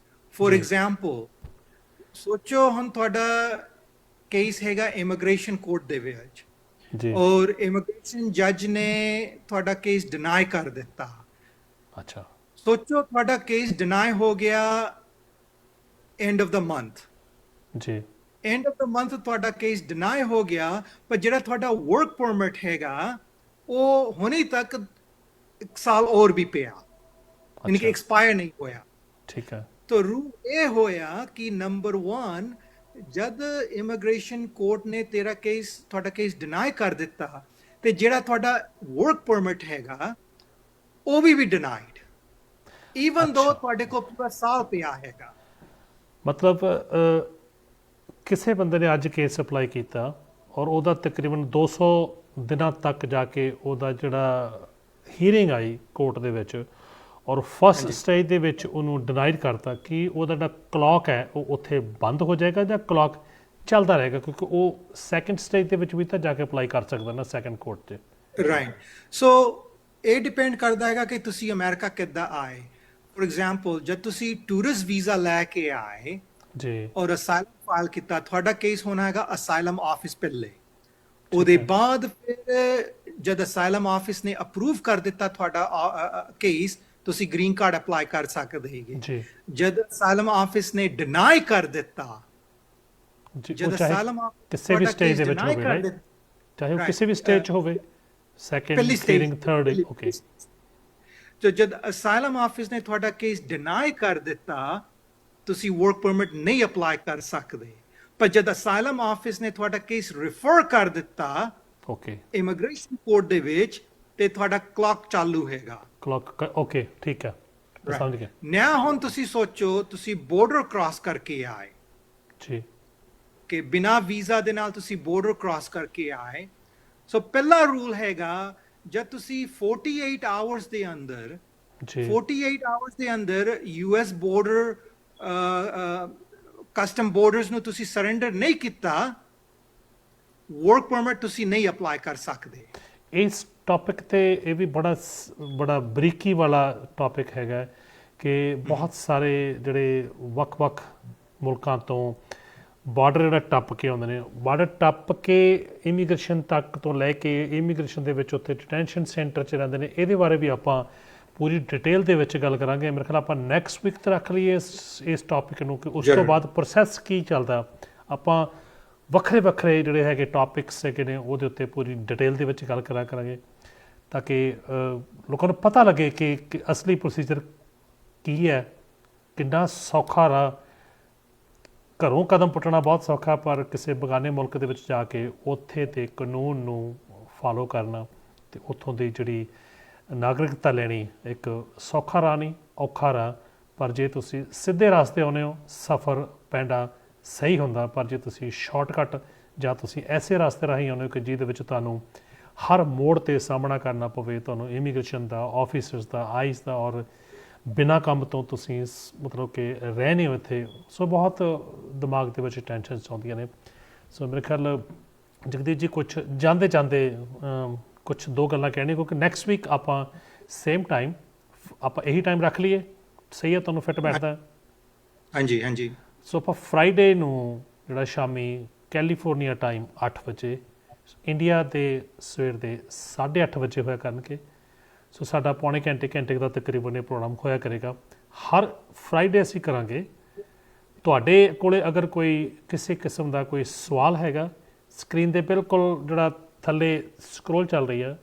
Speaker 4: ਫੋਰ ਐਗਜ਼ਾਮਪਲ ਸੋਚੋ ਹੁਣ ਤੁਹਾਡਾ ਕੇਸ ਹੈਗਾ ਇਮੀਗ੍ਰੇਸ਼ਨ ਕੋਰਟ ਦੇ ਵਿੱਚ,
Speaker 3: ਜੀ
Speaker 4: ਔਰ ਇਮੀਗ੍ਰੇਸ਼ਨ ਜੱਜ ਨੇ ਤੁਹਾਡਾ ਕੇਸ ਡਿਨਾਈ ਕਰ ਦਿੱਤਾ।
Speaker 3: ਅੱਛਾ
Speaker 4: ਸੋਚੋ ਤੁਹਾਡਾ ਕੇਸ ਡਿਨਾਈ ਹੋ ਗਿਆ ਐਂਡ ਆਫ ਦਾ ਮੰਥ,
Speaker 3: ਜੀ
Speaker 4: ਐਂਡ ਆਫ ਦਾ ਮੰਥ ਤੁਹਾਡਾ ਕੇਸ ਡਿਨਾਈ ਹੋ ਗਿਆ, ਪਰ ਜਿਹੜਾ ਤੁਹਾਡਾ ਵਰਕ ਪਰਮਿਟ ਹੈਗਾ ਉਹ ਹੁਣੇ ਤੱਕ 1 ਸਾਲ ਹੋਰ ਵੀ ਪਿਆ, ਯਾਨੀ ਕਿ
Speaker 3: ਅੱਛਾ
Speaker 4: ਐਕਸਪਾਇਰ ਨਹੀਂ ਹੋਇਆ।
Speaker 3: ਠੀਕ ਹੈ
Speaker 4: तो रूल ये होया कि नंबर 1 जद इमिग्रेशन कोर्ट ने तेरा केस ਤੁਹਾਡਾ ਕੇਸ ਡਿਨਾਈ ਕਰ ਦਿੱਤਾ ਤੇ ਜਿਹੜਾ ਤੁਹਾਡਾ ਵਰਕ ਪਰਮਿਟ ਹੈਗਾ ਉਹ ਵੀ ਡਿਨਾਈਡ, ਈਵਨ ਦੋ
Speaker 3: ਅੱਛਾ।
Speaker 4: ਤੁਹਾਡੇ ਕੋਲ ਪੂਰਾ ਸਾਲ ਪਿਆ ਹੈਗਾ।
Speaker 3: ਮਤਲਬ ਕਿਸੇ ਬੰਦੇ ਨੇ ਅੱਜ ਕੇਸ ਅਪਲਾਈ ਕੀਤਾ ਔਰ ਉਹਦਾ ਤਕਰੀਬਨ 200 ਦਿਨਾਂ ਤੱਕ ਜਾ ਕੇ ਉਹਦਾ ਜਿਹੜਾ ਹੀਅਰਿੰਗ ਆਈ ਕੋਰਟ ਦੇ ਵਿੱਚ ਔਰ ਫਸਟ ਸਟੇਜ ਦੇ ਵਿੱਚ ਉਹਨੂੰ ਡਿਨਾਈਡ ਕਰਤਾ ਕਿ ਉਹਦਾ ਜਿਹੜਾ ਕਲੌਕ ਹੈ ਉਹ ਉੱਥੇ ਬੰਦ ਹੋ ਜਾਏਗਾ ਜਾਂ ਕਲੌਕ ਚੱਲਦਾ ਰਹੇਗਾ, ਕਿਉਂਕਿ ਉਹ ਸੈਕੰਡ ਸਟੇਜ ਦੇ ਵਿੱਚ ਵੀ ਤਾਂ ਜਾ ਕੇ ਅਪਲਾਈ ਕਰ ਸਕਦਾ ਨਾ ਸੈਕੰਡ ਕੋਰਟ 'ਚ।
Speaker 4: ਰਾਈਟ, ਸੋ ਇਹ ਡਿਪੈਂਡ ਕਰਦਾ ਹੈਗਾ ਕਿ ਤੁਸੀਂ ਅਮਰੀਕਾ ਕਿੱਦਾਂ ਆਏ। ਫੋਰ ਐਗਜ਼ਾਮਪਲ ਜਦ ਤੁਸੀਂ ਟੂਰਿਸਟ ਵੀਜ਼ਾ ਲੈ ਕੇ ਆਏ
Speaker 3: ਜੀ
Speaker 4: ਔਰ ਅਸਾਈਲਮ ਫਾਈਲ ਕੀਤਾ, ਤੁਹਾਡਾ ਕੇਸ ਹੋਣਾ ਹੈਗਾ ਅਸਾਈਲਮ ਆਫਿਸ ਪਹਿਲੇ। ਉਹਦੇ ਬਾਅਦ ਫਿਰ ਜਦ ਅਸਾਈਲਮ ਆਫਿਸ ਨੇ ਅਪਰੂਵ ਕਰ ਦਿੱਤਾ ਤੁਹਾਡਾ ਕੇਸ, ਤੁਸੀਂ ਗ੍ਰੀਨ ਕਾਰਡ ਅਪਲਾਈ ਕਰ ਸਕਦੇ ਹੈਗੇ।
Speaker 3: ਜੀ
Speaker 4: ਜਦ ਅਸਾਈਲਮ ਆਫਿਸ ਨੇ ਡਿਨਾਈ ਕਰ ਦਿੱਤਾ,
Speaker 3: ਜੀ
Speaker 4: ਜਦ
Speaker 3: ਉਹ ਚਾਹੇ
Speaker 4: ਅਸਾਈਲਮ
Speaker 3: ਕਿਸੇ ਵੀ ਸਟੇਜ ਦੇ ਵਿੱਚ ਹੋਵੇ, ਰਾਈਟ, ਚਾਹੇ ਉਹ ਕਿਸੇ ਵੀ ਸਟੇਜ 'ਚ ਹੋਵੇ, ਸੈਕੰਡ
Speaker 4: ਪਹਿਲੀ stage,
Speaker 3: ਹੀਅਰਿੰਗ ਥਰਡ, ਓਕੇ।
Speaker 4: ਤੇ ਜਦ ਅਸਾਈਲਮ ਆਫਿਸ ਨੇ ਤੁਹਾਡਾ ਕੇਸ ਡਿਨਾਈ ਕਰ ਦਿੱਤਾ, ਤੁਸੀਂ ਵਰਕ ਪਰਮਿਟ ਨਹੀਂ ਅਪਲਾਈ ਕਰ ਸਕਦੇ। ਪਰ ਜਦ ਅਸਾਈਲਮ ਆਫਿਸ ਨੇ ਤੁਹਾਡਾ ਕੇਸ ਰੈਫਰ ਕਰ ਦਿੱਤਾ
Speaker 3: ਓਕੇ
Speaker 4: ਇਮੀਗ੍ਰੇਸ਼ਨ ਕੋਰਟ ਦੇ ਵਿੱਚ, ਤੇ ਤੁਹਾਡਾ ਕਲੌਕ ਚਾਲੂ ਹੈਗਾ।
Speaker 3: ਕਲੌਕ ਓਕੇ ਠੀਕ ਹੈ, ਮੈਂ ਸਮਝ ਗਿਆ
Speaker 4: ਨਿਆ ਹੁਣ ਤੁਸੀਂ ਸੋਚੋ ਤੁਸੀਂ ਬਾਰਡਰ ਕ੍ਰਾਸ ਕਰਕੇ ਆਏ,
Speaker 3: ਜੀ
Speaker 4: ਕਿ ਬਿਨਾ ਵੀਜ਼ਾ ਦੇ ਨਾਲ ਤੁਸੀਂ ਬਾਰਡਰ ਕ੍ਰਾਸ ਕਰਕੇ ਆਏ। ਸੋ ਪਹਿਲਾ ਰੂਲ ਹੈਗਾ ਜਦ ਤੁਸੀਂ 48 ਆਵਰਸ ਦੇ ਅੰਦਰ
Speaker 3: ਜੀ
Speaker 4: 48 ਆਵਰਸ ਦੇ ਅੰਦਰ ਯੂਐਸ ਬਾਰਡਰ ਕਸਟਮ ਬਾਰਡਰਸ ਨੂੰ ਤੁਸੀਂ ਸਰੈਂਡਰ ਨਹੀਂ ਕੀਤਾ, ਵਰਕ ਪਰਮਿਟ ਤੁਸੀਂ ਨਹੀਂ ਅਪਲਾਈ ਕਰ ਸਕਦੇ।
Speaker 3: ਇਸ ਟੌਪਿਕ ਤੇ ਇਹ ਵੀ ਬੜਾ ਬਰੀਕੀ ਵਾਲਾ ਟੌਪਿਕ ਹੈਗਾ ਕਿ ਬਹੁਤ ਸਾਰੇ ਜਿਹੜੇ ਵੱਖ-ਵੱਖ ਮੁਲਕਾਂ ਤੋਂ ਬਾਰਡਰ ਜਿਹੜਾ ਟੱਪ ਕੇ ਆਉਂਦੇ ਨੇ, ਬਾਰਡਰ ਟੱਪ ਕੇ ਇਮੀਗ੍ਰੇਸ਼ਨ ਤੱਕ ਤੋਂ ਲੈ ਕੇ ਇਮੀਗ੍ਰੇਸ਼ਨ ਦੇ ਵਿੱਚ ਉੱਥੇ ਡਿਟੈਂਸ਼ਨ ਸੈਂਟਰ 'ਚ ਰਹਿੰਦੇ ਨੇ, ਇਹਦੇ ਬਾਰੇ ਵੀ ਆਪਾਂ ਪੂਰੀ ਡਿਟੇਲ ਦੇ ਵਿੱਚ ਗੱਲ ਕਰਾਂਗੇ। ਮੇਰੇ ਖਿਆਲ ਆਪਾਂ ਨੈਕਸਟ ਵੀਕ ਤੇ ਰੱਖ ਲਈਏ ਇਸ ਟੌਪਿਕ ਨੂੰ ਕਿ ਉਸ ਤੋਂ ਬਾਅਦ ਪ੍ਰੋਸੈਸ ਕੀ ਚੱਲਦਾ। ਆਪਾਂ ਵੱਖਰੇ ਵੱਖਰੇ ਜਿਹੜੇ ਹੈਗੇ ਟੌਪਿਕਸ ਹੈਗੇ ਨੇ ਉਹਦੇ ਉੱਤੇ ਪੂਰੀ ਡਿਟੇਲ ਦੇ ਵਿੱਚ ਗੱਲ ਕਰਾਂਗੇ ਤਾਂ ਕਿ ਲੋਕਾਂ ਨੂੰ ਪਤਾ ਲੱਗੇ ਕਿ ਅਸਲੀ ਪ੍ਰੋਸੀਜਰ ਕੀ ਹੈ, ਕਿੰਨਾ ਸੌਖਾ ਰਾ। ਘਰੋਂ ਕਦਮ ਪੁੱਟਣਾ ਬਹੁਤ ਸੌਖਾ, ਪਰ ਕਿਸੇ ਬਗਾਨੇ ਮੁਲਕ ਦੇ ਵਿੱਚ ਜਾ ਕੇ ਉੱਥੇ ਦੇ ਕਾਨੂੰਨ ਨੂੰ ਫਾਲੋ ਕਰਨਾ ਅਤੇ ਉੱਥੋਂ ਦੀ ਜਿਹੜੀ ਨਾਗਰਿਕਤਾ ਲੈਣੀ ਇੱਕ ਸੌਖਾ ਰਾਹ ਨਹੀਂ, ਔਖਾ ਰਾਹ। ਪਰ ਜੇ ਤੁਸੀਂ ਸਿੱਧੇ ਰਸਤੇ ਆਉਂਦੇ ਹੋ ਸਫ਼ਰ ਪੈਂਡਾ ਸਹੀ ਹੁੰਦਾ, ਪਰ ਜੇ ਤੁਸੀਂ ਸ਼ਾਰਟਕਟ ਜਾਂ ਤੁਸੀਂ ਐਸੇ ਰਸਤੇ ਰਾਹੀਂ ਆਉਂਦੇ ਹੋ ਕਿ ਜਿਹਦੇ ਵਿੱਚ ਤੁਹਾਨੂੰ ਹਰ ਮੋੜ 'ਤੇ ਸਾਹਮਣਾ ਕਰਨਾ ਪਵੇ, ਤੁਹਾਨੂੰ ਇਮੀਗ੍ਰੇਸ਼ਨ ਦਾ, ਆਫਿਸਰਸ ਦਾ, ਆਈਸ ਦਾ, ਔਰ ਬਿਨਾਂ ਕੰਮ ਤੋਂ ਤੁਸੀਂ ਮਤਲਬ ਕਿ ਰਹਿ ਨਹੀਂ ਹੋ ਇੱਥੇ, ਸੋ ਬਹੁਤ ਦਿਮਾਗ ਦੇ ਵਿੱਚ ਟੈਨਸ਼ਨਸ ਆਉਂਦੀਆਂ ਨੇ। ਸੋ ਮੇਰੇ ਖਿਆਲ ਜਗਦੀਪ ਜੀ ਕੁਛ ਜਾਂਦੇ ਕੁਛ ਦੋ ਗੱਲਾਂ ਕਹਿਣੀਆਂ, ਕਿਉਂਕਿ ਨੈਕਸਟ ਵੀਕ ਆਪਾਂ ਸੇਮ ਟਾਈਮ ਆਪਾਂ ਇਹੀ ਟਾਈਮ ਰੱਖ ਲਈਏ, ਸਹੀ ਹੈ, ਤੁਹਾਨੂੰ ਫਿੱਟ ਬੈਠਦਾ?
Speaker 4: ਹਾਂਜੀ ਹਾਂਜੀ।
Speaker 3: ਸੋ ਆਪਾਂ ਫਰਾਈਡੇ ਨੂੰ ਜਿਹੜਾ ਸ਼ਾਮੀ ਕੈਲੀਫੋਰਨੀਆ ਟਾਈਮ 8 ਵਜੇ, ਇੰਡੀਆ ਦੇ ਸਵੇਰ ਦੇ 8:30 ਵਜੇ ਹੋਇਆ ਕਰਨਗੇ। ਸੋ ਸਾਡਾ ਪੌਣੇ ਘੰਟੇ ਦਾ ਤਕਰੀਬਨ ਇਹ ਪ੍ਰੋਗਰਾਮ ਹੋਇਆ ਕਰੇਗਾ। ਹਰ ਫਰਾਈਡੇ ਅਸੀਂ ਕਰਾਂਗੇ। ਤੁਹਾਡੇ ਕੋਲੇ ਅਗਰ ਕੋਈ ਕਿਸੇ ਕਿਸਮ ਦਾ ਕੋਈ ਸਵਾਲ ਹੈਗਾ, ਸਕਰੀਨ ਦੇ ਬਿਲਕੁਲ ਜਿਹੜਾ ਥੱਲੇ ਸਕਰੋਲ ਚੱਲ ਰਹੀ ਹੈ,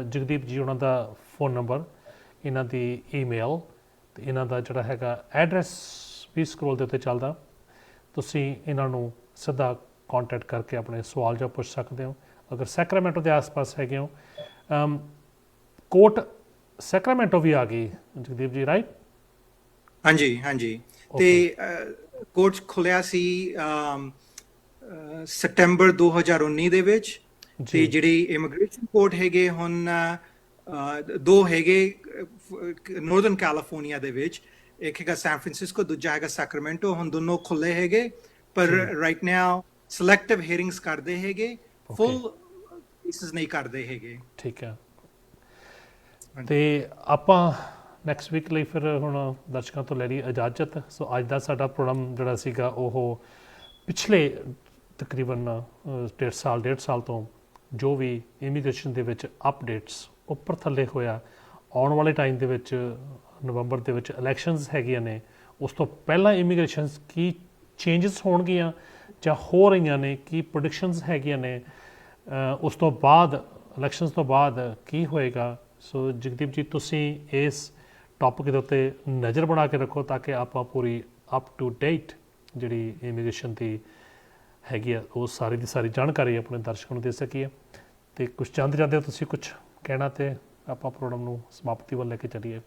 Speaker 3: ਜਗਦੀਪ ਜੀ ਉਹਨਾਂ ਦਾ ਫੋਨ ਨੰਬਰ, ਇਹਨਾਂ ਦੀ ਈਮੇਲ ਅਤੇ ਇਹਨਾਂ ਦਾ ਜਿਹੜਾ ਹੈਗਾ ਐਡਰੈਸ ਵੀ ਸਕਰੋਲ ਦੇ ਉੱਤੇ ਚੱਲਦਾ। ਤੁਸੀਂ ਇਹਨਾਂ ਨੂੰ ਸਿੱਧਾ ਕੰਟੈਕਟ ਕਰਕੇ ਆਪਣੇ ਸਵਾਲ ਜਾਂ ਪੁੱਛ ਸਕਦੇ ਹੋ। ਅਗਰ ਸੈਕਰਾਮੈਂਟੋ ਦੇ ਆਸ-ਪਾਸ ਹੈਗੇ ਹੋ, ਕੋਰਟ ਸੈਕਰਾਮੈਂਟੋ ਵੀ ਆ ਗਈ ਜਗਦੀਪ ਜੀ, ਰਾਈਟ?
Speaker 4: ਹਾਂਜੀ ਹਾਂਜੀ। ਤੇ ਕੋਰਟ ਖੁੱਲਿਆ ਸੀ ਸਤੰਬਰ 2019 ਦੇ ਵਿੱਚ, ਤੇ ਜਿਹੜੀ ਇਮੀਗ੍ਰੇਸ਼ਨ ਕੋਰਟ ਹੈਗੇ ਹੁਣ ਦੋ ਹੈਗੇ ਨਾਰਥਰਨ ਕੈਲੀਫੋਰਨੀਆ ਦੇ ਵਿੱਚ, ਇੱਕ ਹੈਗਾ ਸੈਨ ਫ੍ਰਾਂਸਿਸਕੋ, ਦੂਜਾ ਹੈਗਾ ਸੈਕਰਾਮੈਂਟੋ। ਹੁਣ ਦੋਨੋਂ ਖੁੱਲੇ ਹੈਗੇ, ਪਰ ਰਾਈਟ ਨਾਓ ਸਿਲੈਕਟਿਵ ਹੀਅਰਿੰਗਸ ਕਰਦੇ ਹੈਗੇ, ਫੁੱਲ ਕੇਸਿਸ ਨਹੀਂ ਕਰਦੇ ਹੈਗੇ।
Speaker 3: ਠੀਕ ਹੈ। ਤੇ ਆਪਾਂ ਨੈਕਸਟ ਵੀਕ ਲਈ ਫਿਰ ਹੁਣ ਦਰਸ਼ਕਾਂ ਤੋਂ ਲੈ ਲਈ ਇਜਾਜ਼ਤ। ਸੋ ਅੱਜ ਦਾ ਸਾਡਾ ਪ੍ਰੋਗਰਾਮ ਜਿਹੜਾ ਸੀਗਾ ਉਹ ਪਿਛਲੇ ਤਕਰੀਬਨ 1.5 ਸਾਲ ਤੋਂ ਜੋ ਵੀ ਇਮੀਗ੍ਰੇਸ਼ਨ ਦੇ ਵਿੱਚ ਅਪਡੇਟਸ ਉੱਪਰ ਥੱਲੇ ਹੋਇਆ, ਆਉਣ ਵਾਲੇ ਟਾਈਮ ਦੇ ਵਿੱਚ ਨਵੰਬਰ ਦੇ ਵਿੱਚ ਇਲੈਕਸ਼ਨਸ ਹੈਗੀਆਂ ਨੇ, ਉਸ ਤੋਂ ਪਹਿਲਾਂ ਇਮੀਗ੍ਰੇਸ਼ਨਸ ਕੀ ਚੇਂਜਸ ਹੋਣਗੀਆਂ ਜਾਂ ਹੋ ਰਹੀਆਂ ਨੇ, ਕੀ ਪ੍ਰੈਡਿਕਸ਼ਨਸ ਹੈਗੀਆਂ ਨੇ, ਉਸ ਤੋਂ ਬਾਅਦ ਇਲੈਕਸ਼ਨਸ ਤੋਂ ਬਾਅਦ ਕੀ ਹੋਏਗਾ। ਸੋ ਜਗਦੀਪ ਜੀ, ਤੁਸੀਂ ਇਸ ਟੌਪਿਕ ਦੇ ਉੱਤੇ ਨਜ਼ਰ ਬਣਾ ਕੇ ਰੱਖੋ ਤਾਂ ਕਿ ਆਪਾਂ ਪੂਰੀ ਅਪ ਟੂ ਡੇਟ ਜਿਹੜੀ ਇਮੀਗ੍ਰੇਸ਼ਨ ਦੀ ਹੈਗੀ ਆ ਉਹ ਸਾਰੀ ਦੀ ਸਾਰੀ ਜਾਣਕਾਰੀ ਆਪਣੇ ਦਰਸ਼ਕਾਂ ਨੂੰ ਦੇ ਸਕੀਏ। ਅਤੇ ਕੁਛ ਜਾਂਦੇ ਹੋ ਤੁਸੀਂ ਕੁਛ ਕਹਿਣਾ ਤੇ ਆਪਾਂ ਪ੍ਰੋਗਰਾਮ ਨੂੰ ਸਮਾਪਤੀ ਵੱਲ ਲੈ ਕੇ ਚੱਲੀਏ।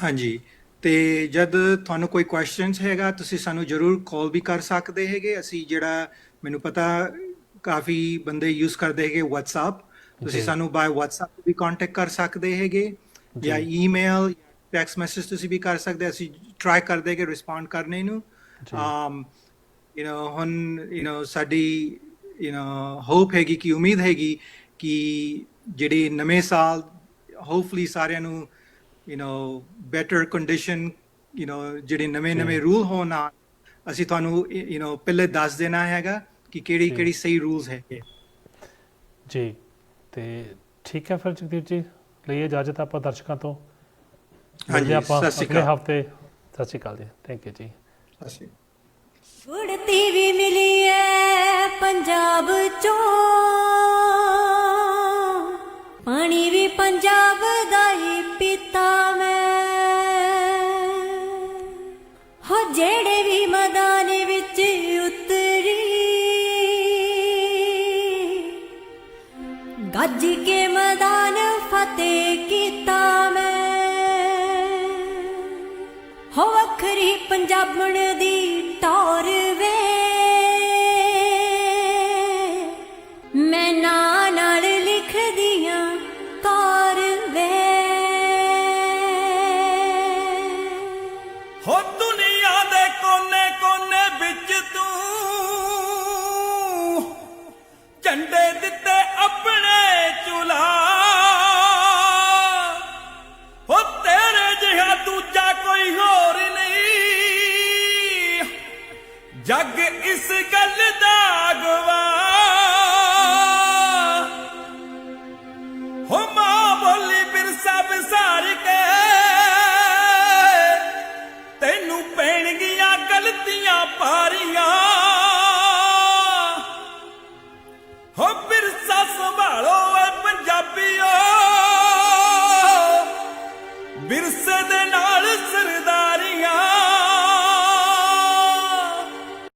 Speaker 4: ਹਾਂਜੀ, ਤੇ ਜਦ ਤੁਹਾਨੂੰ ਕੋਈ ਕੁਐਸਚਨਸ ਹੈਗਾ ਤੁਸੀਂ ਸਾਨੂੰ ਜ਼ਰੂਰ ਕਾਲ ਵੀ ਕਰ ਸਕਦੇ ਹੈਗੇ। ਅਸੀਂ ਜਿਹੜਾ ਮੈਨੂੰ ਪਤਾ ਕਾਫੀ ਬੰਦੇ ਯੂਜ਼ ਕਰਦੇ ਹੈਗੇ WhatsApp, ਤੁਸੀਂ
Speaker 3: ਜੀ।
Speaker 4: ਸਾਨੂੰ ਬਾਏ WhatsApp ਵੀ ਕੰਟੈਕਟ ਕਰ ਸਕਦੇ ਹੈਗੇ ਜਾਂ
Speaker 3: ਜੀ।
Speaker 4: ਈਮੇਲ ਟੈਕਸਟ ਮੈਸੇਜ ਤੁਸੀਂ ਵੀ ਕਰ ਸਕਦੇ। ਅਸੀਂ ਟਰਾਈ ਕਰਦੇ ਕਿ ਰਿਸਪੌਂਡ ਕਰਨੇ ਨੂੰ।
Speaker 3: ਜੀ।
Speaker 4: ਹੁਣ ਸਾਡੀ ਹੋਪ ਹੈਗੀ ਕਿ ਉਮੀਦ ਹੈਗੀ ਕਿ ਜਿਹੜੇ ਨਵੇਂ ਸਾਲ ਹੋਪਫੁਲੀ ਸਾਰਿਆਂ ਨੂੰ ਬੈਟਰ ਕੰਡੀਸ਼ਨ ਜਿਹੜੇ ਨਵੇਂ ਰੂਲ ਹੋਣ ਨਾਲ ਅਸੀਂ ਤੁਹਾਨੂੰ ਪਹਿਲੇ ਦੱਸ ਦੇਣਾ ਹੈਗਾ ਕਿ ਕਿਹੜੀ ਸਹੀ ਰੂਲਸ ਹੈਗੇ
Speaker 3: ਜੀ। ਤੇ ਠੀਕ ਹੈ ਫਿਰ ਜਗਦੀਪ ਜੀ, ਲਈਏ ਇਜਾਜ਼ਤ ਆਪਾਂ ਦਰਸ਼ਕਾਂ ਤੋਂ।
Speaker 4: ਹਾਂਜੀ,
Speaker 3: ਆਪਾਂ
Speaker 4: ਸਤਿ ਸ਼੍ਰੀ
Speaker 3: ਅਗਲੇ
Speaker 4: ਅਕਾਲ।
Speaker 3: ਹਫਤੇ। ਸਤਿ ਸ਼੍ਰੀ ਅਕਾਲ ਜੀ, ਥੈਂਕ ਯੂ ਜੀ।
Speaker 4: ਸਤਿ ਸ਼੍ਰੀ ਅਕਾਲ।
Speaker 1: ਗੁੜਤੀ ਵੀ ਮਿਲੀ ਐ ਪੰਜਾਬ ਚੋਂ, ਪਾਣੀ ਵੀ ਪੰਜਾਬ ਦਾ ਹੀ ਪੀਤਾ ਮੈਂ। ਹੋ ਜਿਹੜੇ ਵੀ ਮੈਦਾਨ ਵਿੱਚ ਉਤਰੀ, ਗੱਜ ਕੇ ਮੈਦਾਨ ਫਤਿਹ ਕੀਤਾ ਮੈਂ। ਹੋ ਵੱਖਰੀ ਪੰਜਾਬਣ ਦੀ ਟੌਰ ਵੇ, ਮੈਂ ਨਾਂ ਨਾਲ ਲਿਖਦੀਆਂ ਕਾਰ ਵੇ।
Speaker 2: ਹੋ ਦੁਨੀਆ ਦੇ ਕੋਨੇ-ਕੋਨੇ ਵਿੱਚ ਤੂੰ ਝੰਡੇ ਦਿੱਤੇ